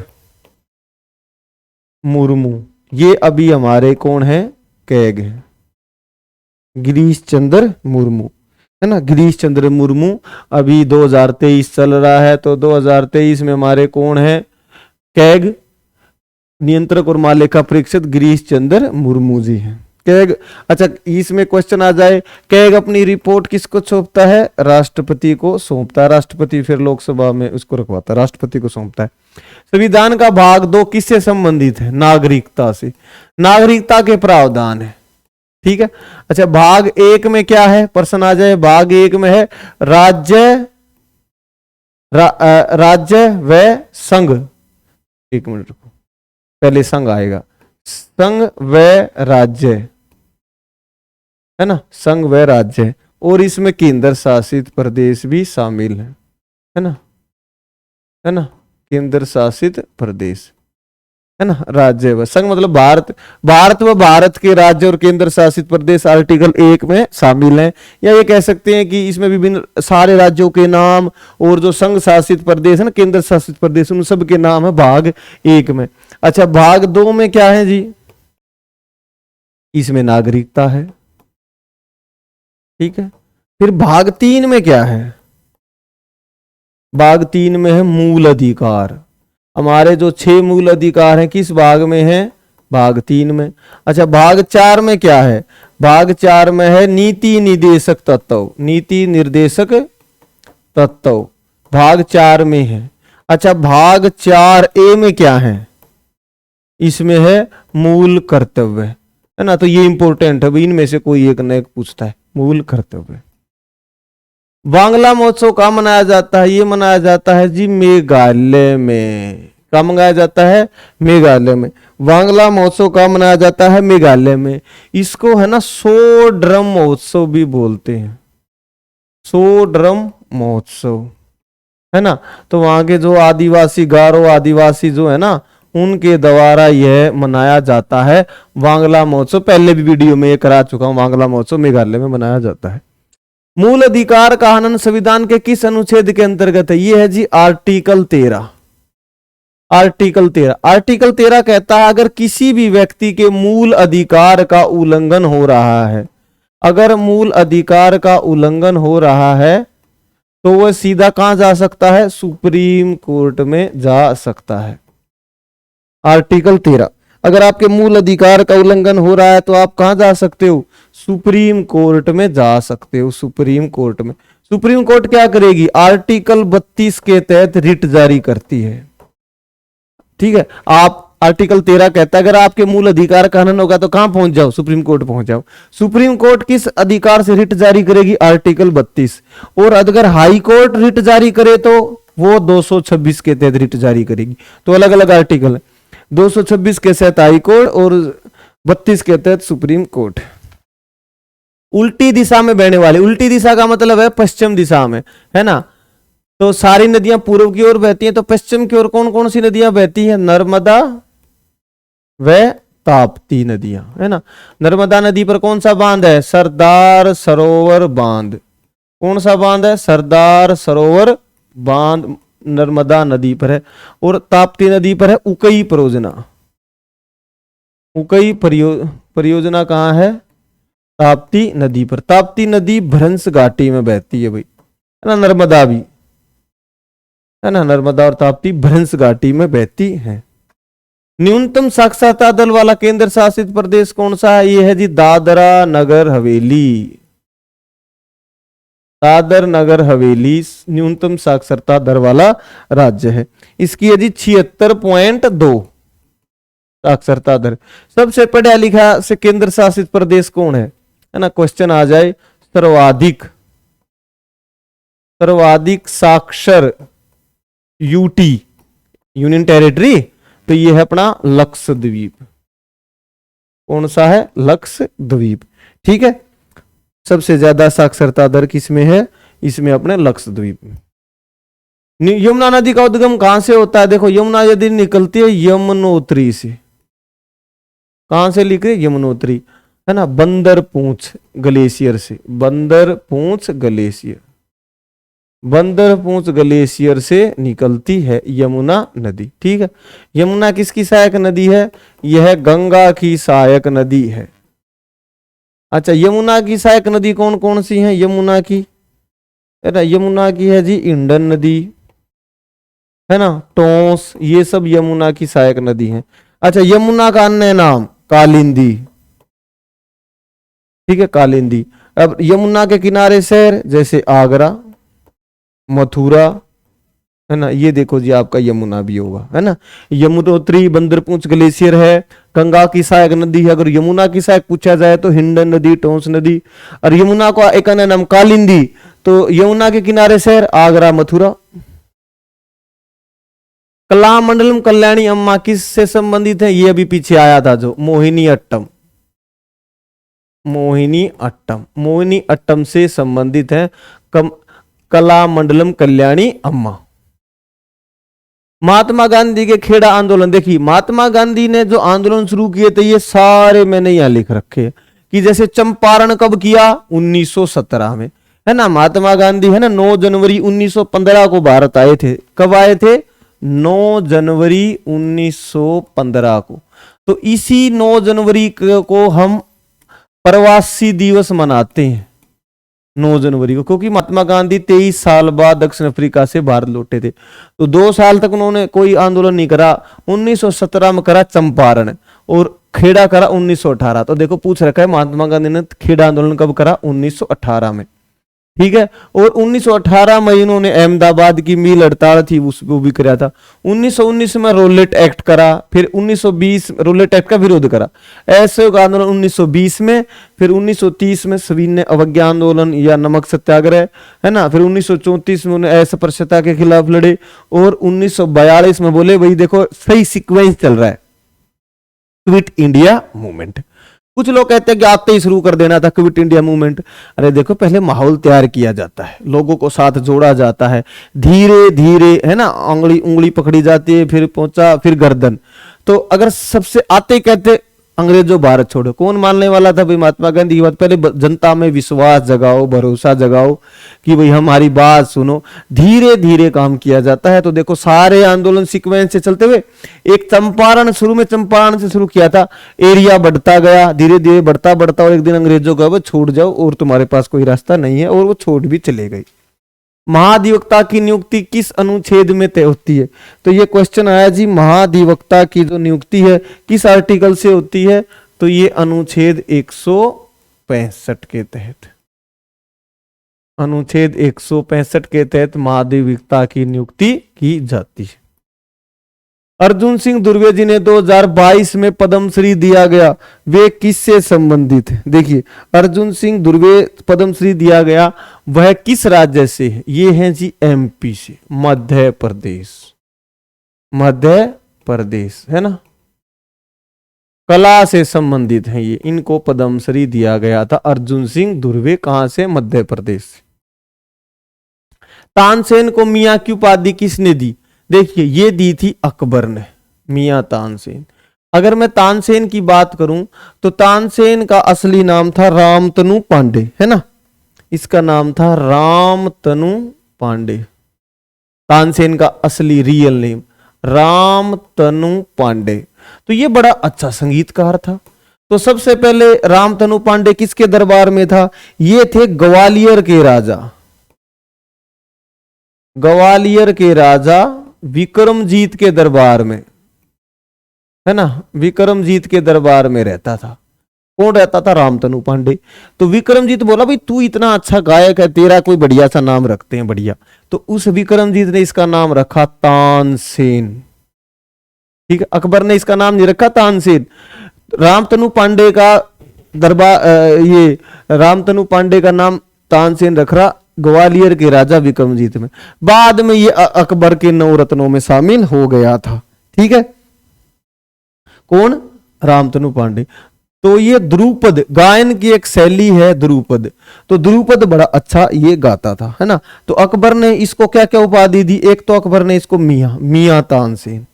मुर्मू, ये अभी हमारे कौन है, कैग है, गिरीश चंद्र मुर्मू, है ना। गिरीश चंद्र मुर्मू अभी 2023 चल रहा है, तो 2023 में हमारे कौन है, कैग नियंत्रक और महालेखा परीक्षक गिरीश चंद्र मुर्मू जी हैं। कैग, अच्छा इसमें क्वेश्चन आ जाए, कैग अपनी रिपोर्ट किसको सौंपता है, राष्ट्रपति को सौंपता है, राष्ट्रपति फिर लोकसभा में उसको रखवाता है, राष्ट्रपति को सौंपता है। संविधान का भाग 2 किससे संबंधित है, नागरिकता से, नागरिकता के प्रावधान है। ठीक है, अच्छा भाग 1 में क्या है, प्रश्न आ जाए, भाग 1 में है राज्य राज्य व संघ, एक मिनट रुको, पहले संघ आएगा, संघ व राज्य, है ना, संघ व राज्य, और इसमें केंद्र शासित प्रदेश भी शामिल है ना, है ना, केंद्र शासित प्रदेश, है ना, राज्य व संघ मतलब भारत, भारत व भारत के राज्य और केंद्र शासित प्रदेश आर्टिकल 1 में शामिल हैं, या ये कह सकते हैं कि इसमें विभिन्न सारे राज्यों के नाम और जो संघ शासित प्रदेश है ना, केंद्र शासित प्रदेश, उन सब के नाम है भाग 1 में। अच्छा भाग 2 में क्या है जी, इसमें नागरिकता है। ठीक है, फिर भाग 3 में क्या है, भाग 3 में है मूल अधिकार, हमारे जो 6 मूल अधिकार हैं किस भाग में है, भाग 3 में। अच्छा भाग 4 में क्या है, भाग 4 में है नीति निर्देशक तत्व, नीति निर्देशक तत्व भाग 4 में है। अच्छा भाग 4A में क्या है, इसमें है मूल कर्तव्य, है ना, तो ये इंपॉर्टेंट है, इनमें से कोई एक न एक पूछता है, मूल कर्तव्य। बांग्ला महोत्सव कहाँ मनाया जाता है, ये मनाया जाता है जी मेघालय में, कहाँ मनाया जाता है, मेघालय में। बांग्ला महोत्सव कहाँ मनाया जाता है, मेघालय में। इसको है ना 100 ड्रम महोत्सव भी बोलते हैं, 100 ड्रम महोत्सव, है ना, तो वहां के जो आदिवासी, गारो आदिवासी जो है ना, उनके द्वारा यह मनाया जाता है बांग्ला महोत्सव। पहले भी वीडियो में ये करा चुका हूं, बांग्ला महोत्सव मेघालय में मनाया जाता है। मूल अधिकार का हनन संविधान के किस अनुच्छेद के अंतर्गत है, ये है जी आर्टिकल 13। आर्टिकल 13, आर्टिकल 13 कहता है अगर किसी भी व्यक्ति के मूल अधिकार का उल्लंघन हो रहा है, अगर मूल अधिकार का उल्लंघन हो रहा है तो वह सीधा कहां जा सकता है, सुप्रीम कोर्ट में जा सकता है। आर्टिकल 13, अगर आपके मूल अधिकार का उल्लंघन हो रहा है तो आप कहां जा सकते हो, सुप्रीम कोर्ट में जा सकते हो, सुप्रीम कोर्ट में। सुप्रीम कोर्ट क्या करेगी, आर्टिकल 32 के तहत रिट जारी करती है। ठीक है, आप आर्टिकल 13 कहता है अगर आपके मूल अधिकार का हनन होगा तो कहां पहुंच जाओ, सुप्रीम कोर्ट पहुंच जाओ। सुप्रीम कोर्ट किस अधिकार से रिट जारी करेगी, आर्टिकल 32, और अगर हाई कोर्ट रिट जारी करे तो वो 226 के तहत रिट जारी करेगी। तो अलग अलग आर्टिकल है, 226 के तहत हाई कोर्ट और 32 के तहत सुप्रीम कोर्ट। उल्टी दिशा में बहने वाली, उल्टी दिशा का मतलब है पश्चिम दिशा में, है ना, तो सारी नदियां पूर्व की ओर बहती हैं, तो पश्चिम की ओर कौन कौन सी नदियां बहती हैं, नर्मदा व ताप्ती नदियां, है ना। नर्मदा नदी पर कौन सा बांध है, सरदार सरोवर बांध, कौन सा बांध है, सरदार सरोवर बांध नर्मदा नदी पर है। और ताप्ती नदी पर है उकई परियोजना, उकई परियोजना कहां है, ताप्ती नदी पर। ताप्ती नदी भ्रंश घाटी में बहती है भाई, है ना, नर्मदा भी, है ना, नर्मदा और ताप्ती भ्रंश घाटी में बहती है। न्यूनतम साक्षरता दर वाला केंद्र शासित प्रदेश कौन सा है, ये है जी दादरा नगर हवेली, दादर नगर हवेली न्यूनतम साक्षरता दर वाला राज्य है। इसकी है जी 76.2 साक्षरता दर। सबसे पढ़ा लिखा से केंद्र शासित प्रदेश कौन है ना, क्वेश्चन आ जाए, सर्वाधिक सर्वाधिक साक्षर यूटी, यूनियन टेरिटरी, तो ये है अपना लक्षद्वीप। कौन सा है, लक्षद्वीप। ठीक है, सबसे ज्यादा साक्षरता दर किसमें है, इसमें अपने लक्षद्वीप में। यमुना नदी का उद्गम कहां से होता है, देखो यमुना नदी निकलती है यमुनोत्री से, कहां से लिखे, यमुनोत्री। है ना, बंदर पूंछ ग्लेशियर से, बंदर पूंछ ग्लेशियर, बंदर पूंछ ग्लेशियर से निकलती है यमुना नदी। ठीक है, यमुना किसकी सहायक नदी है? यह गंगा की सहायक नदी है। अच्छा, यमुना की सहायक नदी कौन कौन सी है? यमुना की, यमुना की है जी इंडन नदी, है ना, टोंस, ये सब यमुना की सहायक नदी है। अच्छा, यमुना का अन्य नाम कालिंदी। ठीक है, कालिंदी। अब यमुना के किनारे शहर जैसे आगरा, मथुरा, है ना, ये देखो जी आपका यमुना भी होगा, है ना। यमुनोत्री, बंदरपूंछ ग्लेशियर है, गंगा की सहायक नदी है। अगर यमुना की सहायक पूछा जाए तो हिंडन नदी, टोंस नदी, और यमुना का एक अन्य नाम कालिंदी। तो यमुना के किनारे शहर आगरा, मथुरा। कलामंडलम कल्याणी अम्मा किससे संबंधित है? ये अभी पीछे आया था जो मोहिनी अट्टम, मोहिनी अट्टम, मोहिनी अट्टम से संबंधित है कलामंडलम कल्याणी अम्मा। महात्मा गांधी के खेड़ा आंदोलन, देखिए महात्मा गांधी ने जो आंदोलन शुरू किए थे ये सारे मैंने यहां लिख रखे हैं कि जैसे चंपारण कब किया? 1917 में, है ना। महात्मा गांधी है ना 9 जनवरी 1915 को भारत आए थे। कब आए थे? 9 जनवरी 1915 को। तो इसी 9 जनवरी को हम प्रवासी दिवस मनाते हैं, 9 जनवरी को, क्योंकि महात्मा गांधी 23 साल बाद दक्षिण अफ्रीका से भारत लौटे थे। तो 2 साल तक उन्होंने कोई आंदोलन नहीं करा। 1917 में करा चंपारण, और खेड़ा करा 1918। तो देखो पूछ रखा है महात्मा गांधी ने खेड़ा आंदोलन कब करा? 1918 में। ठीक है, और 1918 में इन्होंने अहमदाबाद की मील हड़ताल थी उसको भी कराया था। 1919 में रोलेट एक्ट करा, फिर 1920 रोलेट एक्ट का विरोध करा। ऐसे आंदोलन 1920 में, फिर 1930 में सविनय अवज्ञा आंदोलन या नमक सत्याग्रह, है ना। फिर 1934 में उन्हें अस्पृश्यता के खिलाफ लड़े, और 1942 में बोले भाई देखो सही सीक्वेंस चल रहा है, क्विट इंडिया मूवमेंट। कुछ लोग कहते हैं कि आते ही शुरू कर देना था क्विट इंडिया मूवमेंट। अरे देखो पहले माहौल तैयार किया जाता है, लोगों को साथ जोड़ा जाता है, धीरे धीरे, है ना, उंगली पकड़ी जाती है, फिर पहुंचा, फिर गर्दन। तो अगर सबसे आते कहते अंग्रेजों भारत छोड़ो, कौन मानने वाला था भाई? महात्मा गांधी की बात। पहले जनता में विश्वास जगाओ, भरोसा जगाओ कि भाई हमारी बात सुनो, धीरे धीरे काम किया जाता है। तो देखो सारे आंदोलन सीक्वेंस से चलते हुए, एक चंपारण, शुरू में चंपारण से शुरू किया था, एरिया बढ़ता गया, धीरे धीरे बढ़ता बढ़ता, और एक दिन अंग्रेजों का वो छोड़ जाओ और तुम्हारे पास कोई रास्ता नहीं है, और वो छोड़ भी चले गई। महाधिवक्ता की नियुक्ति किस अनुच्छेद में तय होती है? तो ये क्वेश्चन आया जी, महाधिवक्ता की जो नियुक्ति है किस आर्टिकल से होती है? तो ये अनुच्छेद 165 के तहत, अनुच्छेद 165 के तहत महाधिवक्ता की नियुक्ति की जाती है। अर्जुन सिंह दुर्वे जी ने 2022 में पद्मश्री दिया गया, वे किससे संबंधित है? देखिए अर्जुन सिंह दुर्वे पद्मश्री दिया गया, वह किस राज्य से है? ये है जी एमपी से, मध्य प्रदेश, मध्य प्रदेश, है ना। कला से संबंधित है ये, इनको पद्मश्री दिया गया था। अर्जुन सिंह दुर्वे कहां से? मध्य प्रदेश से। तानसेन को मियां की उपाधि किसने दी? देखिए ये दी थी अकबर ने, मियां तानसेन। अगर मैं तानसेन की बात करूं तो तानसेन का असली नाम था रामतनु पांडे, है ना, इसका नाम था रामतनु पांडे। तानसेन का असली रियल नेम रामतनु पांडे। तो ये बड़ा अच्छा संगीतकार था। तो सबसे पहले रामतनु पांडे किसके दरबार में था? ये थे ग्वालियर के राजा, ग्वालियर के राजा विक्रमजीत के दरबार में, है ना, विक्रमजीत के दरबार में रहता था। कौन रहता था? रामतनु पांडे। तो विक्रमजीत बोला भाई तू इतना अच्छा गायक है, तेरा कोई बढ़िया सा नाम रखते हैं, बढ़िया। तो उस विक्रमजीत ने इसका नाम रखा तानसेन। ठीक है, अकबर ने इसका नाम नहीं रखा तानसेन। रामतनु पांडे का दरबार, ये रामतनु पांडे का नाम तानसेन रख रहा ग्वालियर के राजा विक्रमजीत में। बाद में ये अकबर के 9 रत्नों में शामिल हो गया था। ठीक है, कौन? रामतनु पांडे। तो ये ध्रुपद, गायन की एक शैली है ध्रुपद, तो ध्रुपद बड़ा अच्छा ये गाता था, है ना। तो अकबर ने इसको क्या क्या उपाधि दी? एक तो अकबर ने इसको मियां तानसेन,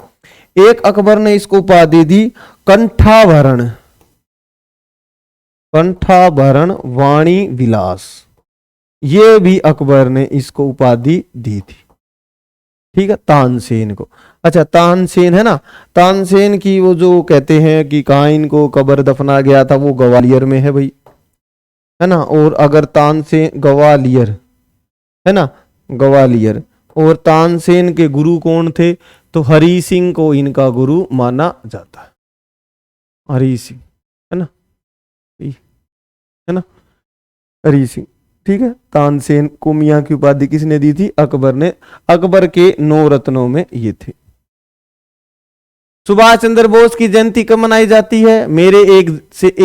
एक अकबर ने इसको उपाधि दी कंठाभरण, कंठाभरण वाणी विलास, ये भी अकबर ने इसको उपाधि दी थी। ठीक है, तानसेन को। अच्छा, तानसेन है ना, तानसेन की वो जो कहते हैं कि कहाँ इनको कब्र दफना गया था, वो ग्वालियर में है भाई, है ना। और अगर तानसेन ग्वालियर है ना, ग्वालियर, और तानसेन के गुरु कौन थे, तो हरि सिंह को इनका गुरु माना जाता है, हरि सिंह, है ना, है ना, हरि सिंह। ठीक है, तानसेन को मियां की उपाधि किसने दी थी, अकबर ने। अकबर के 9 रत्नों में ये थे। सुभाष चंद्र बोस की जयंती कब मनाई जाती है, मेरे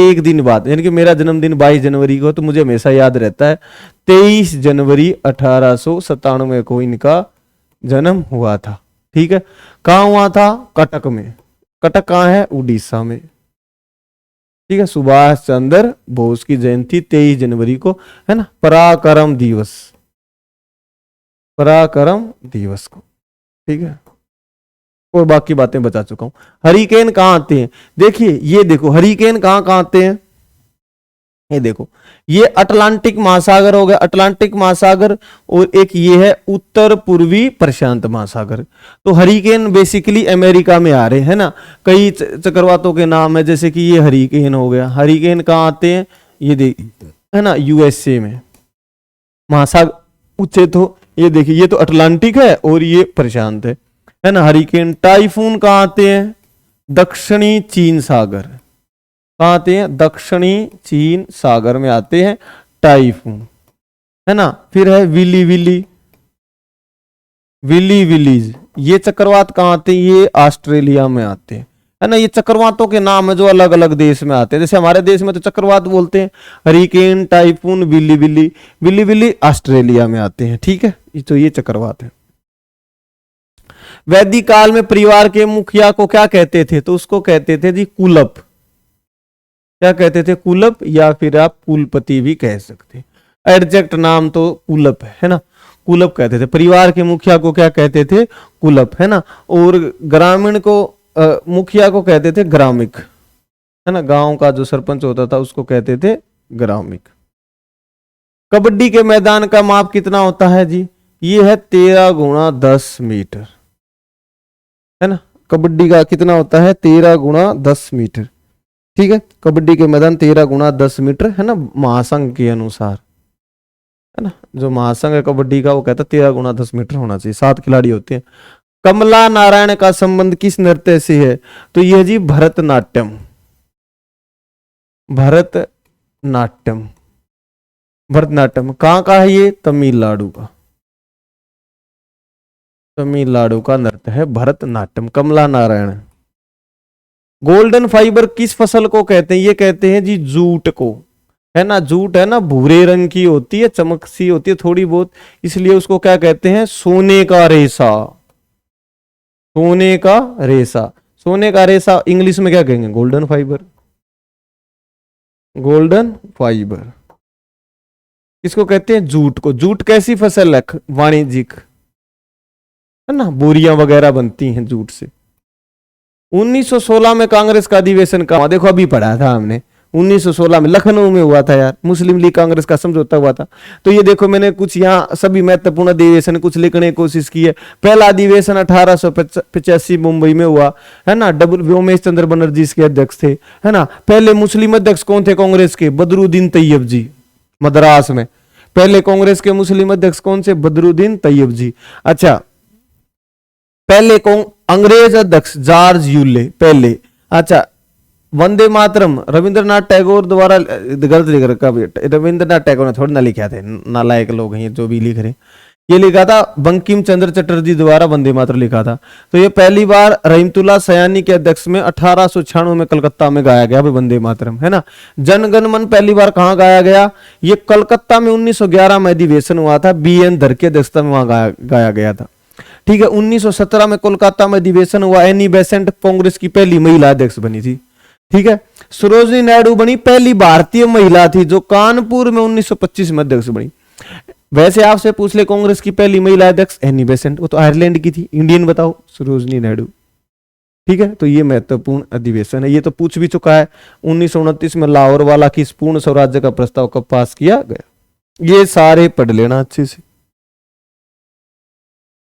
एक दिन बाद, यानी कि मेरा जन्मदिन 22 जनवरी को, तो मुझे हमेशा याद रहता है 23 जनवरी 1897 को इनका जन्म हुआ था। ठीक है, कहां हुआ था, कटक में। कटक कहां है, उड़ीसा में। ठीक है, सुभाष चंद्र बोस की जयंती 23 जनवरी को, है ना, पराक्रम दिवस, पराक्रम दिवस को। ठीक है, और बाकी बातें बता चुका हूं। हरिकेन कहां आते हैं, देखिए ये देखो हरिकेन कहां कहां आते हैं, ये देखो, ये अटलांटिक महासागर हो गया, अटलांटिक महासागर, और एक ये है उत्तर पूर्वी प्रशांत महासागर। तो हरिकेन बेसिकली अमेरिका में आ रहे हैं ना, कई चक्रवातों के नाम है, जैसे कि ये हरिकेन हो गया। हरिकेन कहाँ आते हैं, ये देख, है ना, यूएसए में महासागर ऊंचे, तो ये देखिए ये तो अटलांटिक है और ये प्रशांत है ना। हरिकेन। टाइफून कहाँ आते हैं, दक्षिणी चीन सागर, कहाँ आते हैं, दक्षिणी चीन सागर में आते हैं टाइफून, है ना। फिर है विली विली, विली विलीज, ये चक्रवात कहाँ आते हैं, ये ऑस्ट्रेलिया में आते हैं, है ना। ये चक्रवातों के नाम है जो अलग अलग देश में आते हैं, जैसे हमारे देश में तो चक्रवात बोलते हैं, hurricane, typhoon, willy willy. Willy willy Australia में आते हैं। ठीक है, तो ये चक्रवात है। वैदिक काल में परिवार के मुखिया को क्या कहते थे, तो उसको कहते थे जी कुलप, क्या कहते थे, कुलप, या फिर आप कुलपति भी कह सकते। एडजेक्ट नाम तो कुलप है ना, कुलप कहते थे। परिवार के मुखिया को क्या कहते थे, कुलप, है ना। और ग्रामीण को मुखिया को कहते थे ग्रामिक, है ना। गांव का जो सरपंच होता था उसको कहते थे ग्रामिक। कबड्डी के मैदान का माप कितना होता है जी, ये है 13 गुणा 10 मीटर, है ना। कबड्डी का कितना होता है, 13 गुणा 10 मीटर। ठीक है, कबड्डी के मैदान 13 गुणा 10 मीटर, है ना, महासंघ के अनुसार, है ना। जो महासंघ है कबड्डी का वो कहता है 13 गुणा 10 मीटर होना चाहिए, 7 खिलाड़ी होते हैं। कमला नारायण का संबंध किस नृत्य से है, तो यह जी भरतनाट्यम, भरतनाट्यम, भरतनाट्यम कहां का है, ये तमिलनाडु का, तमिलनाडु का नृत्य है भरतनाट्यम, कमला नारायण। गोल्डन फाइबर किस फसल को कहते हैं, ये कहते हैं जी जूट को, है ना। जूट है ना, भूरे रंग की होती है, चमक सी होती है थोड़ी बहुत, इसलिए उसको क्या कहते हैं, सोने का रेशा, सोने का रेशा। सोने का रेशा इंग्लिश में क्या कहेंगे, गोल्डन फाइबर, गोल्डन फाइबर। किसको कहते हैं, जूट को। जूट कैसी फसल है, वाणिज्यिक, है ना, बोरियां वगैरह बनती हैं जूट से। 1916 में कांग्रेस का अधिवेशन कहा, देखो अभी पढ़ा था हमने, 1916 में लखनऊ में हुआ था यार, मुस्लिम लीग कांग्रेस का समझौता हुआ था। तो ये देखो मैंने कुछ यहाँ सभी महत्वपूर्ण अधिवेशन कुछ लिखने की कोशिश की है। पहला अधिवेशन 1885 मुंबई में हुआ, है ना, व्योमेश चंद्र बनर्जी इसके अध्यक्ष थे, है ना। पहले मुस्लिम अध्यक्ष कौन थे कांग्रेस के, बदरुद्दीन तैयब जी, मद्रास में। पहले कांग्रेस के मुस्लिम अध्यक्ष कौन से, बदरुद्दीन तैयब जी। अच्छा, पहले कौन, अंग्रेज अध्यक्ष जॉर्ज यूले पहले। अच्छा, वंदे मातरम रविंद्रनाथ टैगोर द्वारा, गलत लिख रखा, रविंद्रनाथ टैगोर ने थोड़ा ना लिखा थे, नालायक लोग हैं जो भी लिख रहे, ये लिखा था बंकिम चंद्र चटर्जी द्वारा वंदे मातरम लिखा था। तो ये पहली बार रहीमतुल्लाह सयानी के अध्यक्ष में 1896 में कलकत्ता में गाया गया वंदे मातरम, है ना। जन गण मन पहली बार कहां गाया गया, ये कलकत्ता में 1911 में अधिवेशन हुआ था, BN धर की अध्यक्षता में वहां गाया गया था। ठीक है, 1917 में कोलकाता में अधिवेशन हुआ, एनी बेसेंट कांग्रेस की पहली महिला अध्यक्ष बनी थी। ठीक है, सरोजिनी नायडू बनी पहली भारतीय महिला थी जो कानपुर में 1925 में अध्यक्ष बनी। वैसे आपसे पूछ ले कांग्रेस की पहली महिला अध्यक्ष एनी बेसेंट, वो तो आयरलैंड की थी, इंडियन बताओ, सरोजिनी नायडू। ठीक है, तो ये महत्वपूर्ण अधिवेशन है। ये तो पूछ भी चुका है, 1929 में लाहौर वाला किस पूर्ण स्वराज्य का प्रस्ताव कब पास किया गया, ये सारे पढ़ लेना अच्छे से।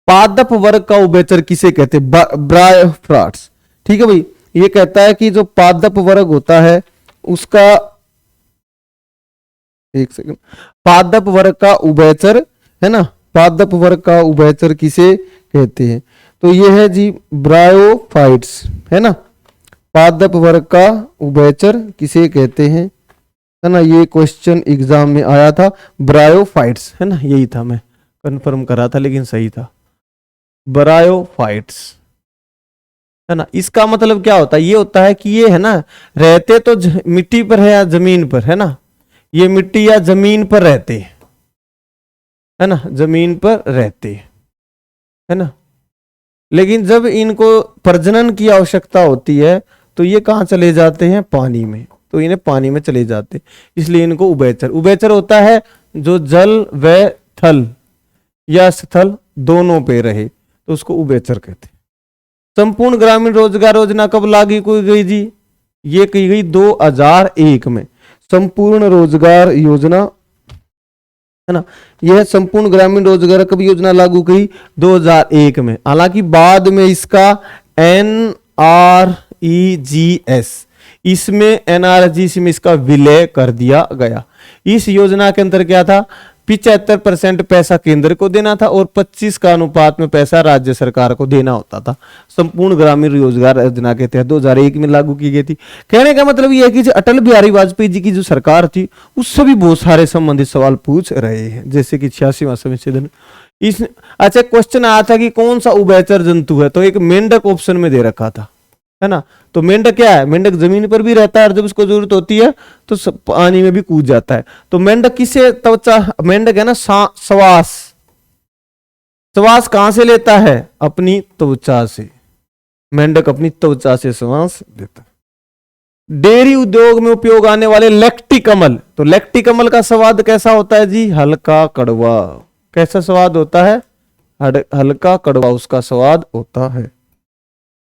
पादप वर्ग का उभयचर किसे कहते हैं, ब्रायोफ्राट्स। ठीक है भाई, ये कहता है कि जो पादप वर्ग होता है उसका, एक सेकंड, पादप वर्ग का उभयचर है ना, पादप वर्ग का उभयचर किसे कहते हैं, तो ये है जी ब्रायोफाइट्स, है ना। पादप वर्ग का उभयचर किसे कहते हैं, है ना, ये क्वेश्चन एग्जाम में आया था, ब्रायोफाइट्स, है ना, यही था, मैं कंफर्म करा था लेकिन सही था, ब्रायोफाइट्स, है ना। इसका मतलब क्या होता है, ये होता है कि ये है ना रहते तो मिट्टी पर है या जमीन पर, है ना, ये मिट्टी या जमीन पर रहते हैं, है ना, जमीन पर रहते हैं, है ना। लेकिन जब इनको प्रजनन की आवश्यकता होती है तो ये कहाँ चले जाते हैं, पानी में, तो इन्हें पानी में चले जाते, इसलिए इनको उभयचर। उभयचर होता है जो जल व थल या स्थल दोनों पे रहे, तो उसको उभयचर कहते हैं। संपूर्ण ग्रामीण रोजगार योजना कब लागू की गई जी, ये की गई 2001 में, संपूर्ण रोजगार योजना, है ना। यह संपूर्ण ग्रामीण रोजगार कब योजना लागू की, 2001 में। हालांकि बाद में इसका NREGS, इसमें NREGS में इसका विलय कर दिया गया। इस योजना के अंदर क्या था, 75% पैसा केंद्र को देना था और 25 का अनुपात में पैसा राज्य सरकार को देना होता था। संपूर्ण ग्रामीण रोजगार योजना के तहत 2001 में लागू की गई थी। कहने का मतलब यह है कि जो अटल बिहारी वाजपेयी जी की जो सरकार थी उससे भी बहुत सारे संबंधित सवाल पूछ रहे हैं, जैसे कि 86वां संशोधन। इस अच्छा क्वेश्चन आया था कि कौन सा उभयचर जंतु है, तो एक मेंढक ऑप्शन में दे रखा था, है ना। तो मेंढक क्या है, मेंढक जमीन पर भी रहता है और जब उसको जरूरत होती है तो पानी में भी कूद जाता है। तो मेंढक किसे त्वचा, मेंढक है ना श्वास, श्वास कहां से लेता है, अपनी त्वचा से, मेंढक अपनी त्वचा से श्वास लेता है। डेयरी उद्योग में उपयोग आने वाले लैक्टिक अम्ल, तो लैक्टिक अम्ल का स्वाद कैसा होता है जी, हल्का कड़वा। कैसा स्वाद होता है, हल्का कड़वा उसका स्वाद होता है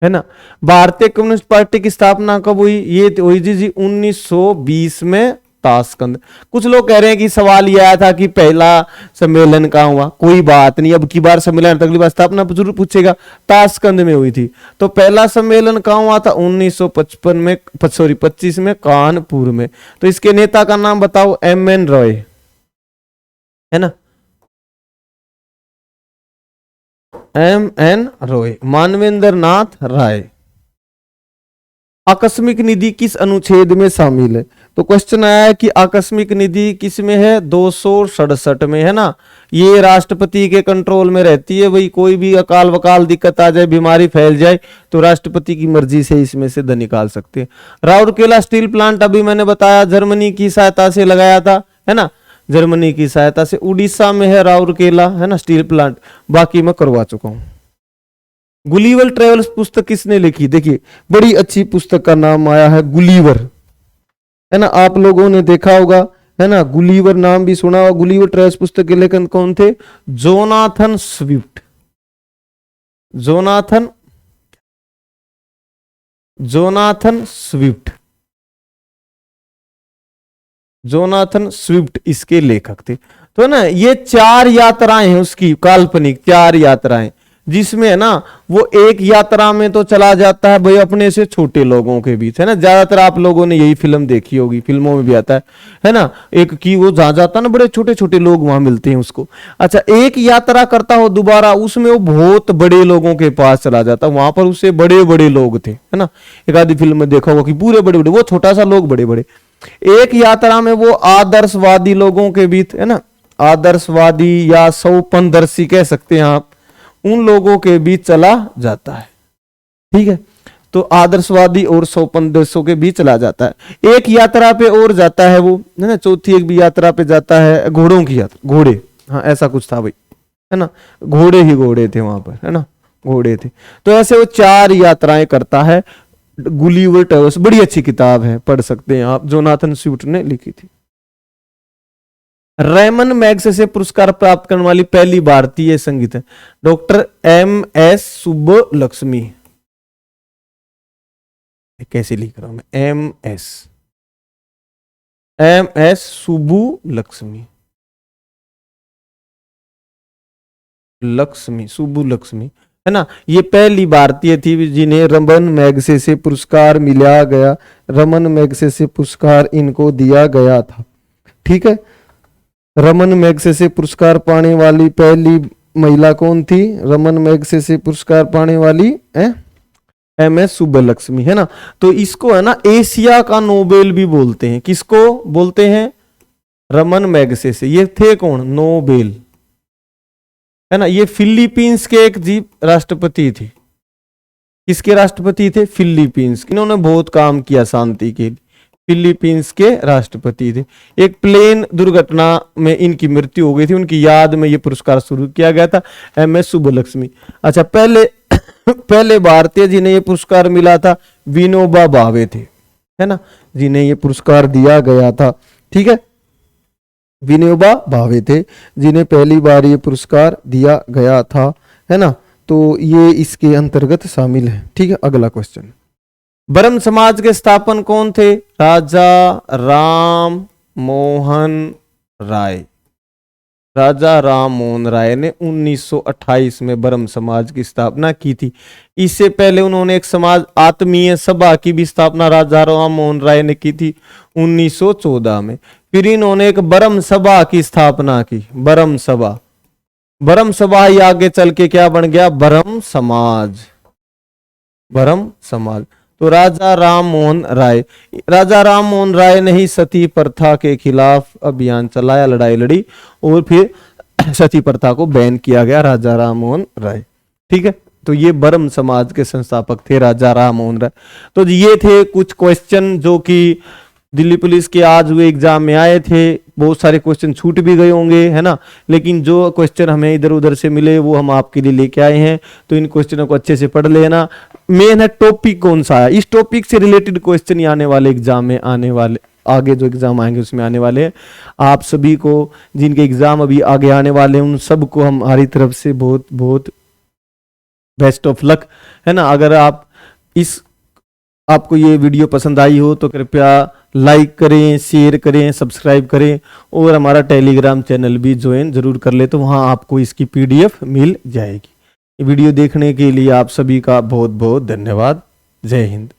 ना। भारतीय कम्युनिस्ट पार्टी की स्थापना कब हुई, ये हुई जी 1920 में ताशकंद। कुछ लोग कह रहे हैं कि सवाल यह आया था कि पहला सम्मेलन कहां हुआ, कोई बात नहीं, अब की बार सम्मेलन अगली बार स्थापना जरूर पूछेगा, ताशकंद में हुई थी। तो पहला सम्मेलन कहां हुआ था, 1955 में, सॉरी 25 में, कानपुर में। तो इसके नेता का नाम बताओ, MN रॉय, है ना, MN रॉय, मानवेंद्र नाथ राय। आकस्मिक निधि किस अनुच्छेद में शामिल है, तो क्वेश्चन आया है कि आकस्मिक निधि किस में है, 267 में, है ना। ये राष्ट्रपति के कंट्रोल में रहती है, वही कोई भी अकाल वकाल दिक्कत आ जाए, बीमारी फैल जाए तो राष्ट्रपति की मर्जी से इसमें से धन निकाल सकते हैं। राउरकेला स्टील प्लांट अभी मैंने बताया जर्मनी की सहायता से लगाया था, है ना, जर्मनी की सहायता से। उड़ीसा में है राउरकेला, है ना, स्टील प्लांट, बाकी मैं करवा चुका हूं। गुलिवर ट्रेवल्स पुस्तक किसने लिखी, देखिए बड़ी अच्छी पुस्तक का नाम आया है गुलिवर, है ना, आप लोगों ने देखा होगा, है ना, गुलिवर नाम भी सुना होगा। गुलिवर ट्रेवल्स पुस्तक के लेखक कौन थे, Jonathan Swift, Jonathan Swift, Jonathan Swift इसके लेखक थे। तो ना ये 4 यात्राएं हैं उसकी, काल्पनिक 4 यात्राएं, जिसमें है ना वो एक यात्रा में तो चला जाता है भाई अपने से छोटे लोगों के बीच, है ना। ज्यादातर आप लोगों ने यही फिल्म देखी होगी, फिल्मों में भी आता है ना, एक की वो जहां जाता है ना बड़े छोटे छोटे लोग वहां मिलते हैं उसको। अच्छा, एक यात्रा करता हो दोबारा, उसमें वो बहुत बड़े लोगों के पास चला जाता, वहां पर उससे बड़े बड़े लोग थे, है ना। एक आधी फिल्म में देखा होगा कि पूरे बड़े बड़े, वो छोटा सा लोग बड़े बड़े। एक यात्रा में वो आदर्शवादी लोगों के बीच, है ना, आदर्शवादी या सौपनदर्शी कह सकते हैं आप, उन लोगों के बीच चला जाता है, ठीक है। तो आदर्शवादी और सौपनदर्शियों के बीच चला जाता है। एक यात्रा पे और जाता है वो, है ना, चौथी एक भी यात्रा पे जाता है, घोड़ों की यात्रा, घोड़े, हाँ ऐसा कुछ था भाई, है ना, घोड़े ही घोड़े थे वहां पर, है ना, घोड़े थे। तो ऐसे वो 4 यात्राएं करता है। गुलिवर ट्रेवल्स बड़ी अच्छी किताब है, पढ़ सकते हैं आप, जोनाथन स्विफ्ट ने लिखी थी। रेमन मैग्सेसे पुरस्कार प्राप्त करने वाली पहली भारतीय संगीत है, डॉक्टर MS सुब्बलक्ष्मी, कैसे लिख रहा हूं मैं, एम एस सुबु लक्ष्मी, सुबु लक्ष्मी है ना। ये पहली भारतीय थी जिन्हें रमन मैगसेसे पुरस्कार मिला गया, रमन मैगसेसे पुरस्कार इनको दिया गया था। ठीक है, रमन मैगसेसे पुरस्कार पाने वाली पहली महिला कौन थी? रमन मैगसेसे पुरस्कार पाने वाली एम एस सुब्बलक्ष्मी है ना। तो इसको है ना एशिया का नोबेल भी बोलते हैं। किसको बोलते हैं? रमन मैगसेसे। ये थे कौन? नोबेल है ना। ये फिलीपींस के एक जी राष्ट्रपति थे। किसके राष्ट्रपति थे? फिलीपींस। इन्होंने बहुत काम किया शांति के लिए, फिलीपींस के राष्ट्रपति थे। एक प्लेन दुर्घटना में इनकी मृत्यु हो गई थी, उनकी याद में ये पुरस्कार शुरू किया गया था, एम एस सुब्बलक्ष्मी। अच्छा, पहले भारतीय जिन्हें ये पुरस्कार मिला था विनोबा भावे थे, है ना, जिन्हें ये पुरस्कार दिया गया था। ठीक है, विनोबा भावे थे जिन्हें पहली बार ये पुरस्कार दिया गया था, है ना। तो ये इसके अंतर्गत शामिल है। ठीक है, अगला क्वेश्चन, ब्रह्म समाज के स्थापक कौन थे? राजा राम मोहन राय। राजा राम मोहन राय ने 1928 में ब्रह्म समाज की स्थापना की थी। इससे पहले उन्होंने एक समाज आत्मीय सभा की भी स्थापना राजा राम मोहन राय ने की थी 1914 में। फिर इन्होंने एक ब्रह्म सभा की स्थापना की, ब्रह्म सभा। ब्रह्म सभा ही आगे चल के क्या बन गया? ब्रह्म समाज, ब्रह्म समाज। तो राजा राम मोहन राय ने ही सती प्रथा के खिलाफ अभियान चलाया, लड़ाई लड़ी और फिर सती प्रथा को बैन किया गया, राजा राम मोहन राय। ठीक है, तो ये ब्रह्म समाज के संस्थापक थे राजा राम मोहन राय। तो ये थे कुछ क्वेश्चन जो कि दिल्ली पुलिस के आज हुए एग्जाम में आए थे। बहुत सारे क्वेश्चन छूट भी गए होंगे, है ना, लेकिन जो क्वेश्चन हमें इधर उधर से मिले वो हम आपके लिए लेके आए हैं। तो इन क्वेश्चनों को अच्छे से पढ़ लेना। मेन है टॉपिक कौन सा है, इस टॉपिक से रिलेटेड क्वेश्चन ही आने वाले एग्जाम में आने वाले, आगे जो एग्जाम आएंगे उसमें आने वाले हैं। आप सभी को जिनके एग्जाम अभी आगे आने वाले हैं उन सबको हमारी तरफ से बहुत बहुत बेस्ट ऑफ लक, है ना। अगर आपको ये वीडियो पसंद आई हो तो कृपया लाइक करें, शेयर करें, सब्सक्राइब करें और हमारा टेलीग्राम चैनल भी ज्वाइन जरूर कर ले, तो वहाँ आपको इसकी PDF मिल जाएगी। वीडियो देखने के लिए आप सभी का बहुत बहुत धन्यवाद। जय हिंद।